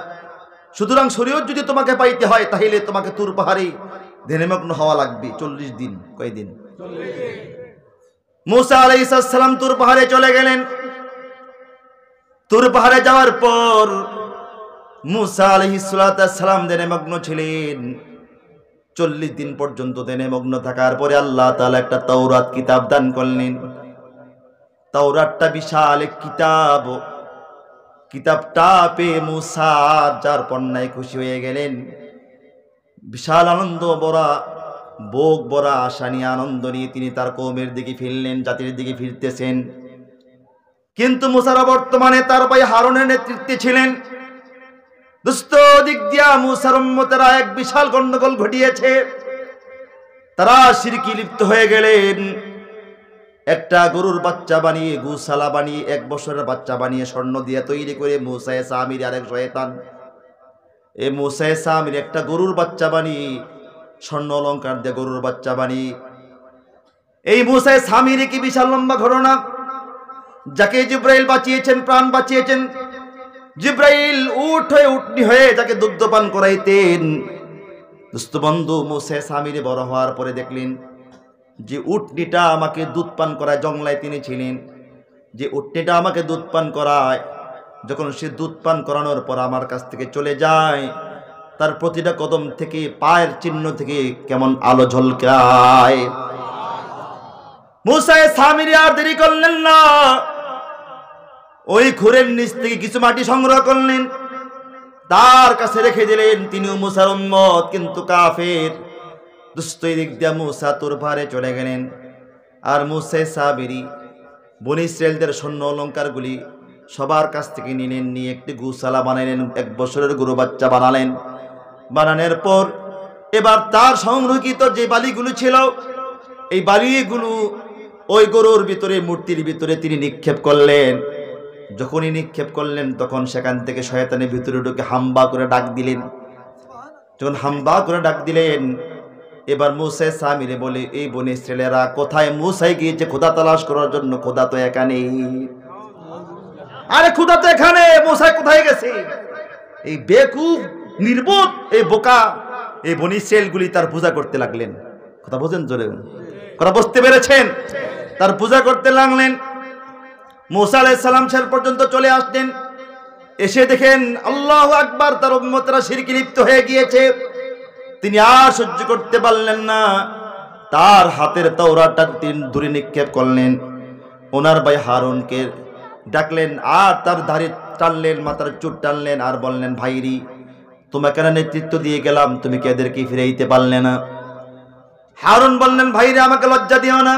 সুতরাং শরীয়ত যদি তোমাকে পাইতে হয় তাহলে তোমাকে তুর পাহাড়ে ধ্যানমগ্ন হওয়া লাগবে 40 দিন। কয়দিন? 40 দিন। মুসা আলাইহিস সালাম তুর পাহাড়ে চলে গেলেন। তুর পাহাড়ে যাওয়ার পর মুসা আলাইহিস সালাম ধ্যানমগ্ন ছিলেন। 40 দিন পর্যন্ত ধ্যানমগ্ন থাকার পরে আল্লাহ তাআলা একটা তাওরাত কিতাব দান করলেন। তাওরাতটা বিশাল এক কিতাব। কিতাবটা পেয়ে মুসা যার পণ্যায় খুশি হয়ে গেলেন। বিশাল আনন্দ ভরা, বুক ভরা আশা নিয়ে, আনন্দ নিয়ে তিনি তার কওমের দিকে ফিরলেন, জাতির দিকে ফিরতেছেন। কিন্তু মুসারা বর্তমানে তার ভাই হারুনের নেতৃত্বে ছিলেন। দুষ্ট দিক দিয়া মুসার উম্মতেরা এক বিশাল গন্ডগোল ঘটিয়েছে। তারা শিরকে লিপ্ত হয়ে গেলেন। একটা গরুর বাচ্চা বানিয়ে, গোশালা বানিয়ে, 1 বছরের বাচ্চা বানিয়ে স্বর্ণ দিয়ে তৈরি করে মুসা সামির আরেক শয়তান, এই মুসা সামির একটা গরুর বাচ্চা বানিয়ে, স্বর্ণ অলংকার দিয়ে গরুর বাচ্চা বানিয়ে, এই মুসা সামির কি বিশাল লম্বা ঘটনা। যাকে জিব্রাইল বাঁচিয়েছেন, প্রাণ বাঁচিয়েছেন। জিব্রাইল উট হয়ে উটনি হয়ে যাকে দুগ্ধপান করাইতেন। দোস্ত বন্ধু, মুসা সামিরে বড় হওয়ার পরে দেখলেন যে উটনিটা আমাকে দুধ পান করায়। জংলায় তিনি ছিলেন, যে উটনিটা আমাকে দুধ পান করায়। যখন সে দুধ পান করানোর পর আমার কাছ থেকে চলে যায়, তার প্রতিটা কদম থেকে, পায়ের চিহ্ন থেকে কেমন আলো ঝলকায়। মুসা সামিরি আর দেরি করলেন না, ওই খুরের নিচ থেকে কিছু মাটি সংগ্রহ করলেন, তার কাছে রেখে দিলেন। তিনিও মুসার উম্মত, কিন্তু কাফের। দুষ্ট দিক দিয়া মুসা তুর পাহাড়ে চলে গেলেন। আর মুসা সাবিরি বনী ইসরাইলদের স্বর্ণ অলঙ্কারগুলি সবার কাছ থেকে নিলেন, নিয়ে একটি গোশালা বানালেন, 1 বছরের গরু বাচ্চা বানালেন। বানানোর পর এবার তার সংরক্ষিত যে বালিগুলো ছিল, এই বালিগুলো ওই গরুর ভিতরে, মূর্তির ভিতরে তিনি নিক্ষেপ করলেন। যখনই নিক্ষেপ করলেন তখন সেখান থেকে শয়তানের ভিতরে ঢুকে হাম্বা করে ডাক দিলেন। যখন হাম্বা করে ডাক দিলেন, এবার মুসা সামিরে বলে, এই বনে ছেলেরা কোথায়? মুসাই গিয়েছে খোদা তালাশ করার জন্য, খোদা তো এখানে। আরে খোদা তো এখানে, মুসা কোথায় গেছে? এই বেকুব, নির্বোধ, এই বোকা, এই বনি ইসরাইলগুলি তার পূজা করতে লাগলেন। কথা বোঝেন? জোরে কথা বুঝতে পেরেছেন? তার পূজা করতে লাগলেন। মুসা আলাইহিস সালাম শেষ পর্যন্ত চলে আসলেন। এসে দেখেন আল্লাহু আকবার, তার উম্মতরা শিরকে লিপ্ত হয়ে গিয়েছে। তিনি আর সহ্য করতে পারলেন না। তার হাতের তাওরাতটা তিনি দূরে নিক্ষেপ করলেন। ওনার ভাই হারুনকে ডাকলেন, আর তার দাড়ি টানলেন, মাথার চুট টানলেন, আর বললেন, ভাইরি, তোমাকে না নেতৃত্ব দিয়ে গেলাম, তুমি কি এদেরকে ফিরাইতে পারলে না? হারুন বললেন, ভাইরে, আমাকে লজ্জা দিও না।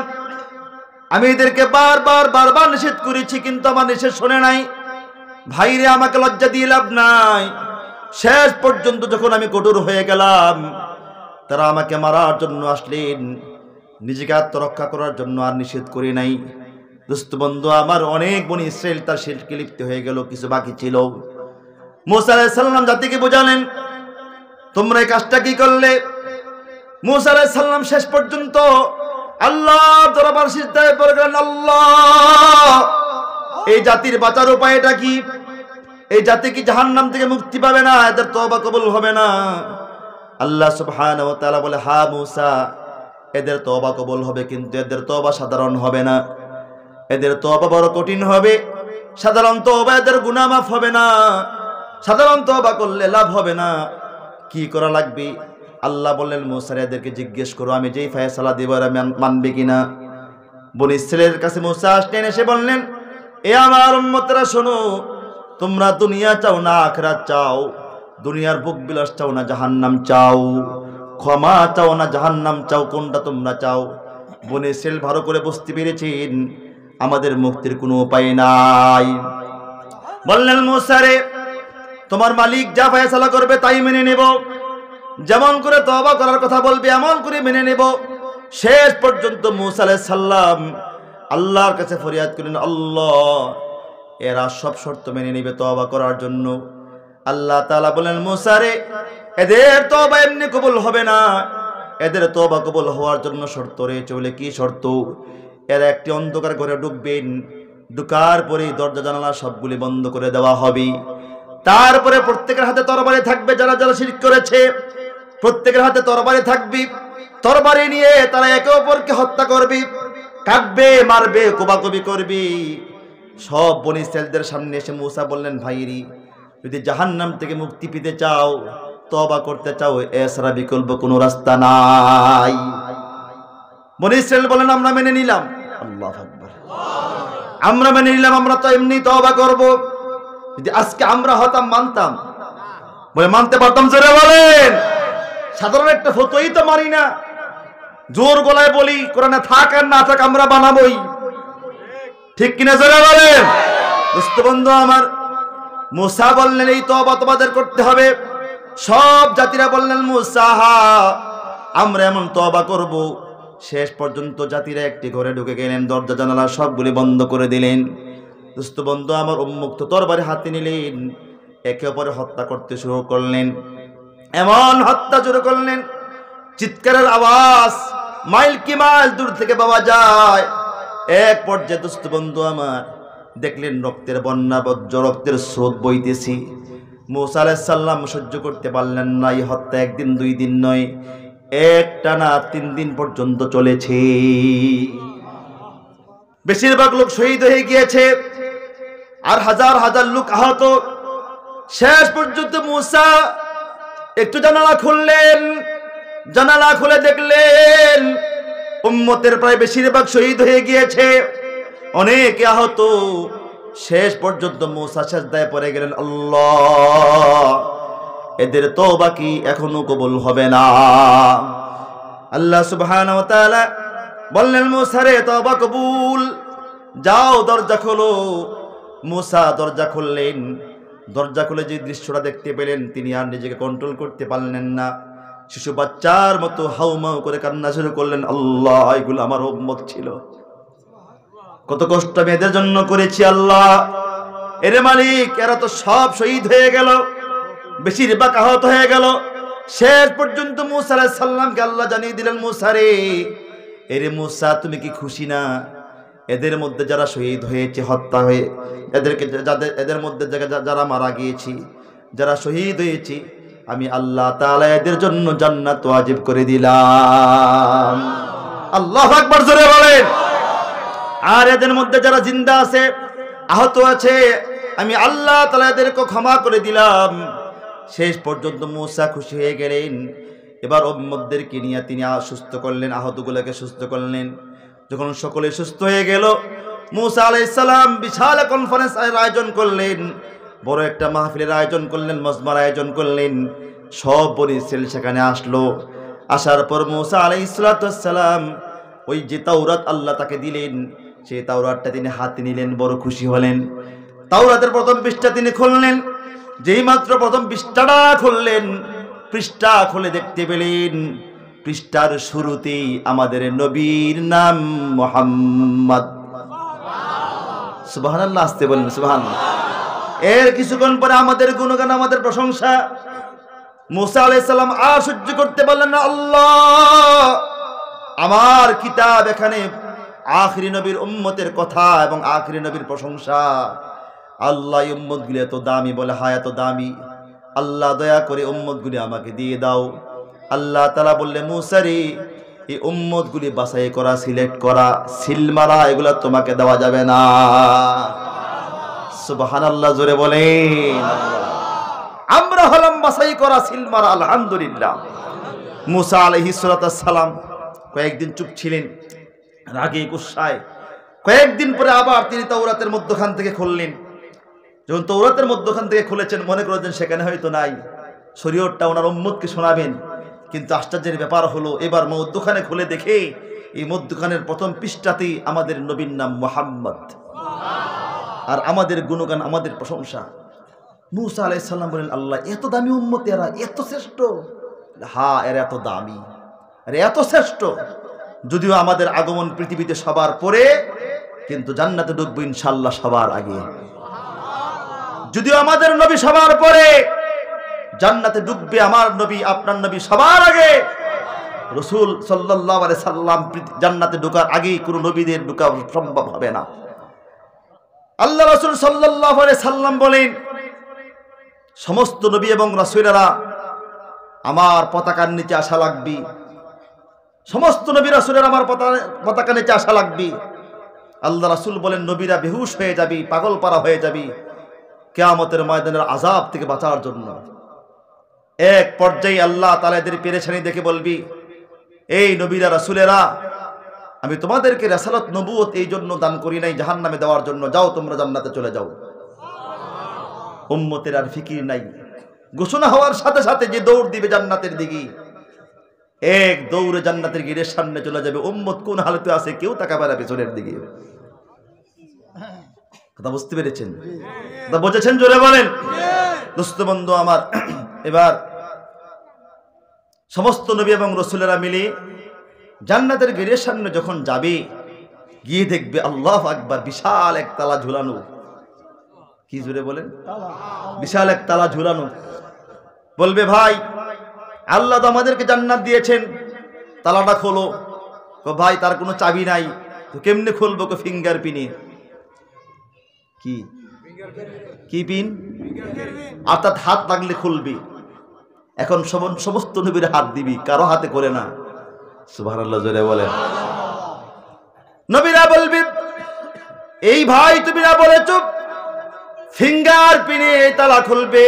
আমি এদেরকে বারবার নিষেধ করেছি, কিন্তু আমার নিষেধ শোনে নাই। ভাইরে, আমাকে লজ্জা দিয়ে লাভ নাই। শেষ পর্যন্ত যখন আমি কঠোর হয়ে গেলাম, তারা আমাকে মারার জন্য আসলেন, নিজেকে আত্মরক্ষা করার জন্য আর নিষেধ করি নাই। দোস্ত বন্ধু, আমার অনেক বনি ইসরাইল তার শিরকে লিপ্ত হয়ে গেল, কিছু বাকি ছিল। মুসা আলাইহিস সালাম জাতিকে বোঝালেন, তোমরা এই কাজটা কি করলে? মুসা আলাইহিস সালাম শেষ পর্যন্ত আল্লাহর দরবার সিজদায় পড়ে গেলেন। আল্লাহ, এই জাতির বাঁচার উপায়টা কি? এই জাতি কি জাহান্নাম থেকে মুক্তি পাবে না? এদের তওবা কবুল হবে না? আল্লাহ সুবহানাহু ওয়া তাআলা বলে, হ্যাঁ মুসা, এদের তওবা কবুল হবে, কিন্তু এদের তওবা সাধারণ হবে না। এদের তওবা বড় কঠিন হবে। সাধারণ তওবা এদের গুনাহ মাফ হবে না। সাধারণ তওবা করলে লাভ হবে না। কি করা লাগবে? আল্লাহ বললেন, মুসা এদেরকে জিজ্ঞেস করো, আমি যেই ফয়সালা দেব এরা মানবে কিনা। বনী ইসরাইলের কাছে মুসা আসলেন, এসে বললেন, এ আমার উম্মতরা শোনো, তোমরা দুনিয়া চাও না আখিরাত চাও? দুনিয়ার ভোগ বিলাস চাও না জাহান্নাম চাও? ক্ষমা চাও না জাহান্নাম চাও? কোনটা তোমরা চাও? বনে ইসরাইল ভালো করে বুঝতে পেরেছেন আমাদের মুক্তির কোনো উপায় নাই। বললেন মূসা রে, তোমার মালিক যা ফয়সালা করবে তাই মেনে নেব, যেমন করে তওবা করার কথা বলবে এমন করে মেনে নেব। শেষ পর্যন্ত মূসা আলাইহিস সালাম আল্লাহর কাছে ফরিয়াদ করলেন, আল্লাহ এরা সব শর্ত মেনে নেবে তওবা করার জন্য। আল্লাহ তাআলা বলেন, মূসা রে, এদের তওবা এমনি কবুল হবে না, এদের তওবা কবুল হওয়ার জন্য শর্ত রয়েছে। বলে কি শর্ত? এরা একটি অন্ধকার ঘরে ঢুকবেন, ঢুকার পরে দরজা জানালা সবগুলি বন্ধ করে দেওয়া হবে। তারপরে প্রত্যেকের হাতে তরবারি থাকবে, যারা যারা শিরক করেছে প্রত্যেকের হাতে তরবারি থাকবে। তরবারি নিয়ে তারা একে অপরকে হত্যা করবে, কাটবে, মারবে, কোবাকুবি করবে। সব বনী ইসরাইলদের সামনে এসে মূসা বললেন, ভাইরি, যদি জাহান্নাম থেকে মুক্তি পেতে চাও, তওবা করতে চাও, এছাড়া বিকল্প কোনো রাস্তা নাই। বনী ইসরাইল বলেন, আমরা মেনে নিলাম। আল্লাহু আকবার, আমরা মেনে নিলাম, আমরা তো এমনি তওবা করব। যদি আজকে আমরা হতাম, মানতাম? বলে মানতে পারতাম। জোরে বলেন। সাধারণ একটা ফতোয়াই তো মানি না, জোর গলায় বলি কোরআনে থাক আর না থাক আমরা বানাবোই, ঠিক কিনা? জোরে বলেন। দোস্ত বন্ধু আমার, মূসা বললেন এই তওবা তোমাদের করতে হবে। সব জাতিরা বললেন, মূসা আমরা এমন তওবা করব। শেষ পর্যন্ত জাতিরা একটি ঘরে ঢুকে গেলেন, দরজা জানালা সবগুলি বন্ধ করে দিলেন। দোস্ত বন্ধু আমার, উন্মুক্ত তরবারি হাতে নিলেন, একে অপরে হত্যা করতে শুরু করলেন। এমন হত্যা শুরু করলেন, চিৎকারের আওয়াজ মাইল কি মাইল দূর থেকে পাওয়া যায়। এক পর্যায়ে দোস্ত বন্ধু আমার দেখলেন রক্তের বন্যা, বজ্র রক্তের স্রোত বইতেছি। মূসা আলাইহিস সালাম সহ্য করতে পারলেন না। এই হত্যা একদিন দুই দিন নয়, একটানা 3 দিন পর্যন্ত চলেছে। বেশিরভাগ লোক শহীদ হয়ে গিয়েছে আর হাজার হাজার লোক আহত। শেষ পর্যন্ত মূসা একটু জানালা খুললেন, জানালা খুলে দেখলেন উম্মতের প্রায় বেশিরভাগ শহীদ হয়ে গিয়েছে, অনেকে আহত। শেষ পর্যন্ত মূসা সিজদায় পড়ে গেলেন, আল্লাহ এদের তওবা কি এখনো কবুল হবে না? আল্লাহ সুবহানাহু ওয়া তাআলা বললেন, মূসা রে তওবা কবুল, যাও দরজা খোলো। মূসা দরজা খুললেন। দরজা খুলে যে দৃশ্যটা দেখতে পেলেন, তিনি আর নিজেকে কন্ট্রোল করতে পারলেন না। শিশু বাচ্চার মতো হাউমাউ করে কান্না শুরু করলেন, আল্লাহ এগুলো আমার উম্মত ছিল, কত কষ্ট আমি এদের জন্য করেছি। আল্লাহ এর মালিক, এরা তো সব শহীদ হয়ে গেল, বেশিরভাগ আহত হয়ে গেল। শেষ পর্যন্ত মূসা আলাইহিস সালামকে আল্লাহ জানিয়ে দিলেন, মূসা রে, এরে মূসা তুমি কি খুশি না? এদের মধ্যে যারা শহীদ হয়েছে, হত্যা হয়ে এদের মধ্যে যারা মারা গিয়েছি, যারা শহীদ হয়েছি, আমি আল্লাহ তাআলা এদের জন্য জান্নাত ওয়াজিব করে দিলাম। আল্লাহু আকবার, জোরে বলেন। আর এদের মধ্যে যারা জিন্দা আছে, আহত আছে, আমি আল্লাহ তাআলা এদেরকে ক্ষমা করে দিলাম। শেষ পর্যন্ত মূসা খুশি হয়ে গেলেন। এবার উম্মতদেরকে নিয়ে তিনি সুস্থ করলেন, আহতগুলোকে সুস্থ করলেন। যখন সকলে সুস্থ হয়ে গেল, মূসা আলাইহিস সালাম বিশাল কনফারেন্সের আয়োজন করলেন, বড় একটা মাহফিলের আয়োজন করলেন, মজমার আয়োজন করলেন। সব বনী ইসরাইল সেখানে আসলো। আসার পর মূসা আলাইহিস সালাম ওই যে তাওরাত আল্লাহ তাকে দিলেন, সেই তাওরাতটা তিনি হাতে নিলেন, বড় খুশি হলেন। তাওরাতের প্রথম পৃষ্ঠা তিনি খুললেন। যেই মাত্র প্রথম পৃষ্ঠাটা খুললেন, পৃষ্ঠা খুলে দেখতে পেলেন পৃষ্ঠার শুরুতেই আমাদের নবীর নাম মুহাম্মদ। সুবহানাল্লাহ, আসতে বলেন সুবহানাল্লাহ। এর কিছুক্ষণ পরে আমাদের গুণগান, আমাদের প্রশংসা। মূসা আলাইহিস সালাম আর সহ্য করতে পারলেন না, আল্লাহ আমার কিতাব এখানে আখিরি নবীর উম্মতের কথা এবং আখিরি নবীর প্রশংসা। আল্লাহ উম্মতগুলি এত দামি, বলে হ্যাঁ এত দামি, আল্লাহ দয়া করে উম্মতগুলি আমাকে দিয়ে দাও। আল্লাহ তাআলা বললে, মূসা রে, এই উম্মতগুলি বাছাই করা, সিলেক্ট করা, সিল মারা, এগুলা তোমাকে দেওয়া যাবে না। সুবহানাল্লাহ, জোরে বলেন। আমরা হলাম বাছাই করা, সিল মারা, আলহামদুলিল্লাহ। মূসা আলাইহিস সালাম কয়েকদিন চুপ ছিলেন, রাগে গুসায়। কয়েকদিন পরে আবার তিনি তাওরাতের মধ্যখান থেকে খুললেন। যখন তৌরাতের মধ্যখান থেকে খুলেছেন, মনে করেছেন সেখানে হয়তো নাই, শরীয়তটা ওনার উম্মতকে শোনাবেন। কিন্তু আশ্চর্যের ব্যাপার হলো, এবার মধ্যখানে খুলে দেখে এই মধ্যখানের প্রথম পৃষ্ঠাতেই আমাদের নবীর নাম মুহাম্মদ, আর আমাদের গুণগান, আমাদের প্রশংসা। মুসা আলাইহিস সালাম বলেন, আল্লাহ এত দামি উম্মত, এরা এত শ্রেষ্ঠ? হ্যাঁ, এরা এত দামি, এরা এত শ্রেষ্ঠ। যদিও আমাদের আগমন পৃথিবীতে সবার পরে, কিন্তু জান্নাতে ঢুকবো ইনশাআল্লাহ সবার আগে। যদিও আমাদের নবী সবার পরে, জান্নাতে ঢুকবে আমার নবী, আপনার নবী সবার আগে। রাসূল সাল্লাল্লাহু আলাইহি সাল্লাম জান্নাতে ঢোকার আগেই কোনো নবীদের ঢোকা সম্ভব হবে না। আল্লাহ রাসূল সাল্লাল্লাহু আলাইহি সাল্লাম বলেন, সমস্ত নবী এবং রাসূলেরা আমার পতাকার নিচে আসা লাগবে। সমস্ত নবী রাসূলেরা আমার পতাকার নিচে আসা লাগবে। আল্লাহ রাসূল বলেন, নবীরা বেহুশ হয়ে যাবে, পাগল পারা হয়ে যাবে কিয়ামতের ময়দানের আযাব থেকে বাঁচার জন্য। এক পর্যায়ে আল্লাহ তাআলা এদের পেরেশানি দেখে বলবি, এই নবীরা রাসূলেরা, আমি তোমাদেরকে রাসালাত নবুয়ত এই জন্য দান করি নাই জাহান্নামে দেওয়ার জন্য, যাও তোমরা জান্নাতে চলে যাও। উম্মতের আর ফিকির নাই। ঘোষণা হওয়ার সাথে সাথে যে দৌড় দিবে জান্নাতের দিকে, এক দৌড়ে জান্নাতের গেটের সামনে চলে যাবে। উম্মত কোন হালতে আছে কেউ তাকাবে না পেছনের দিকে। কথা বুঝতে পেরেছেন? কথা বুঝেছেন? জোরে বলেন। দোস্ত বন্ধু আমার, এবার সমস্ত নবী এবং রাসূলেরা মিলে জান্নাতের গেটের সামনে যখন যাবে, গিয়ে দেখবে আল্লাহু আকবার, বিশাল এক তালা ঝুলানো। কি জোরে বলেন? বিশাল এক তালা ঝুলানো। বলবে, ভাই আল্লাহ তো আমাদেরকে জান্নাত দিয়েছেন, তালাটা খোলো। ভাই তার কোনো চাবি নাই, তো কেমনে খুলবো? ফিঙ্গার পিনে। কি কি পিন? অর্থাৎ হাত লাগলে খুলবি। এখন সমস্ত নবীর হাত দিবি, কারো হাতে করে না। সুবহানাল্লাহ, জোরে বলেন। নবীরা বলবি, এই ভাই তুমি না বলেছ ফিঙ্গার পিনে তালা খুলবে,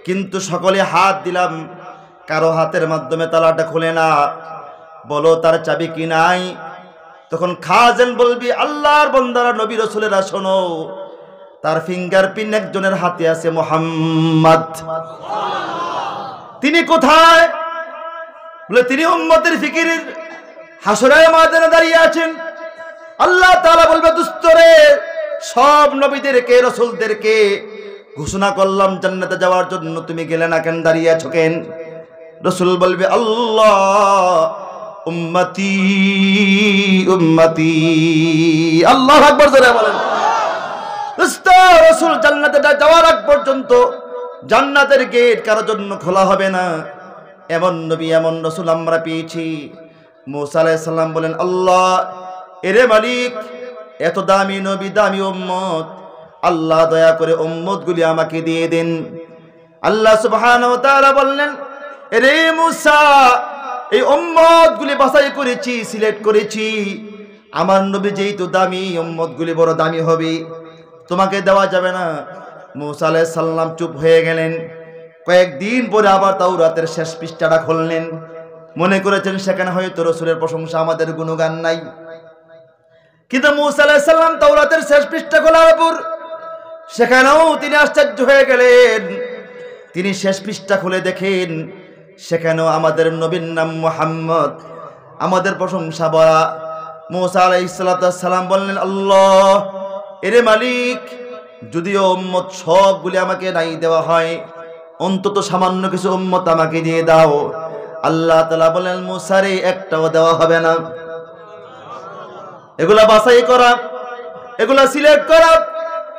কিন্তু সকলে হাত দিলাম, কারো হাতের মাধ্যমে তালাটা খুলে না, বলো তার চাবি কি নাই? তখন খাজেন বলবি, আল্লাহর বান্দারা, নবী রাসূলেরা, শোনো, তার ফিঙ্গার পিন একজনের হাতে আছে, মুহাম্মদ। তিনি কোথায়? বলে, তিনি উম্মতের ফিকিরের হাসরের ময়দানে দাঁড়িয়ে আছেন। আল্লাহ তাআলা বলবে, দুস্তরে সব নবীদেরকে, রাসূলদেরকে ঘোষণা করলাম জান্নাতে যাওয়ার জন্য, তুমি গেলে না কেন? দাঁড়িয়ে আছো কেন? রাসূল বলবে, আল্লাহ, উম্মতি উম্মতি। আল্লাহু আকবার, জোরে বলেন। দোস্ত, রাসূল জান্নাতে যাওয়ার আগ পর্যন্ত জান্নাতের গেট কারোর জন্য খোলা হবে না। এমন নবী, এমন রাসূল আমরা পেয়েছি। মুসা আলাইহিস সালাম বলেন, আল্লাহ, এরে মালিক, এত দামি নবী, দামি উম্মত, আল্লাহ দয়া করে উম্মতগুলি আমাকে দিয়ে দেন। আল্লাহ সুবহানাহু ওয়া তাআলা বললেন, এরে মুসা, এই উম্মতগুলি বাছাই করেছি, সিলেক্ট করেছি। আমার নবী যেহেতু দামি, উম্মতগুলি বড় দামি হবে, তোমাকে দেওয়া যাবে না। মুসা আলাইহিস সালাম চুপ হয়ে গেলেন। কয়েকদিন পরে আবার তাওরাতের শেষ পৃষ্ঠাটা খুললেন। মনে করেছেন সেখানে হয়তো রাসূলের প্রশংসা, আমাদের গুণগান নাই। কিন্তু মুসা আলাইহিস সালাম তাওরাতের শেষ পৃষ্ঠা খোলার পর সেখানেও তিনি আশ্চর্য হয়ে গেলেন। তিনি শেষ পৃষ্ঠা খুলে দেখেন সেখানেও আমাদের নবীর নাম মুহাম্মদ, আমাদের প্রশংসা বলা। মুসা আলাইহিস সালাম বললেন, আল্লাহ, এরে মালিক, যদিও উম্মত সবগুলি আমাকে নাই দেওয়া হয়, অন্তত সামান্য কিছু উম্মত আমাকে দিয়ে দাও। আল্লাহ তাআলা বলেন, মুসা রে, একটাও দেওয়া হবে না। এগুলা বাছাই করা, এগুলা সিলেক্ট করা।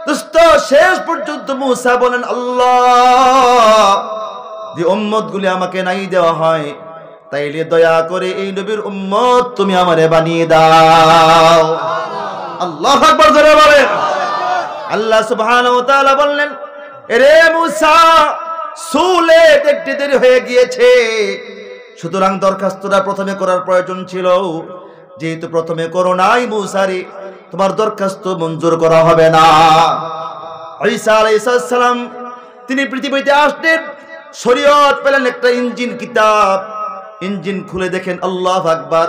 দোস্ত, শেষ পর্যন্ত মুসা বলেন, আল্লাহ, যে উম্মতগুলি আমাকে নাই দেওয়া হয়, তাইলে দয়া করে এই নবীর উম্মত তুমি আমারে বানিয়ে দাও। আল্লাহু আকবার, জোরে বলেন। আল্লাহ সুবহানাহু ওয়া তাআলা বললেন, এরে মুসা, সুলে দেখতে দেরি হয়ে গিয়েছে, সুতরাং দরখাস্তটা প্রথমে করার প্রয়োজন ছিল। যেহেতু প্রথমে করো নাই, মুসা রে, তোমার দরখাস্ত মঞ্জুর করা হবে না। ঈসা আলাইহিস সালাম তিনি পৃথিবীতে আসলেন, শরীয়ত পেলেন, একটা ইঞ্জিন কিতাব। ইঞ্জিন খুলে দেখেন, আল্লাহু আকবার,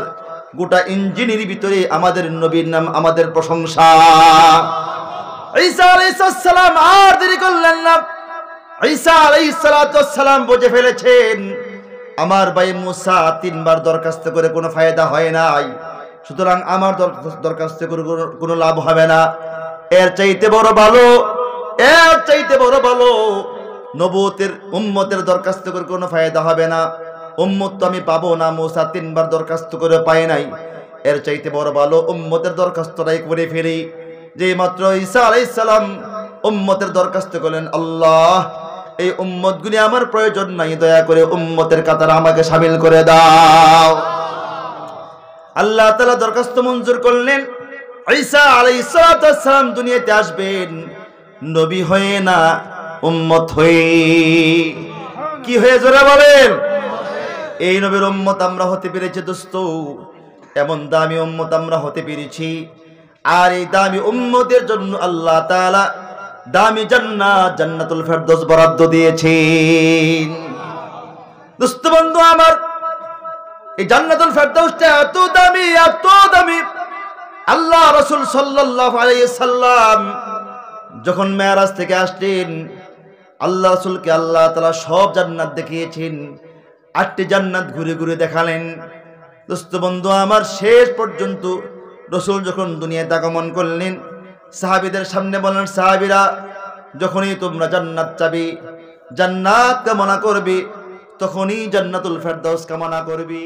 গোটা ইঞ্জিনের ভিতরে আমাদের নবীর নাম, আমাদের প্রশংসা। ঈসা আলাইহিস সালাম আর দেরি করলেন না। ঈসা আলাইহিস সালাম বুঝে ফেলেছেন আমার ভাই মুসা 3 বার দরখাস্ত করে কোনো ফায়দা হয় নাই, সুতরাং আমার দরখাস্ত করে কোনো লাভ হবে না। এর চাইতে বড় ভালো নবুয়তের উম্মতের দরখাস্ত করে কোনো ফায়দা হবে না। উম্মত তো আমি পাবো না, মুসা 3 বার দরখাস্ত করে পায় নাই। এর চাইতে বড় ভালো উম্মতের দরখাস্তটাই করে ফেলি। যে মাত্র ঈসা আলাইহিস সালাম উম্মতের দরখাস্ত করলেন, আল্লাহ এই উম্মতগুলি আমার প্রয়োজন নাই, দয়া করে উম্মতের কাতারে আমাকে শামিল করে দাও। আল্লাহ তাআলা দরখাস্ত মঞ্জুর করলেন। ঈসা আলাইহিস সালাম দুনিয়াতে আসবেন নবী হয়ে না, উম্মত হয়ে। কি হয়ে জোরে বলেন? এই নবীর উম্মত আমরা হতে পেরেছি দোস্ত, এমন দামি উম্মত আমরা হতে পেরেছি। আর এই দামি উম্মতের জন্য আল্লাহ তাআলা দামি জান্নাতুল ফেরদৌস বরাদ্দ দিয়েছেন। দোস্ত বন্ধু আমার, এই জান্নাতুল ফেরদৌসটা এত দামি আল্লাহ রাসূল সাল্লাল্লাহু আলাইহি সাল্লাম যখন মেরাজ থেকে আসলেন, আল্লাহ রাসূলকে আল্লাহ তাআলা সব জান্নাত দেখিয়েছেন। 8টি জান্নাত ঘুরে ঘুরে দেখালেন। দোস্ত বন্ধু আমার, শেষ পর্যন্ত রাসূল যখন দুনিয়াতে আগমন করলেন, সাহাবীদের সামনে বললেন, সাহাবীরা যখনই তোমরা জান্নাত চাবি, জান্নাত কামনা করবে, তখনই জান্নাতুল ফেরদৌস কামনা করবে।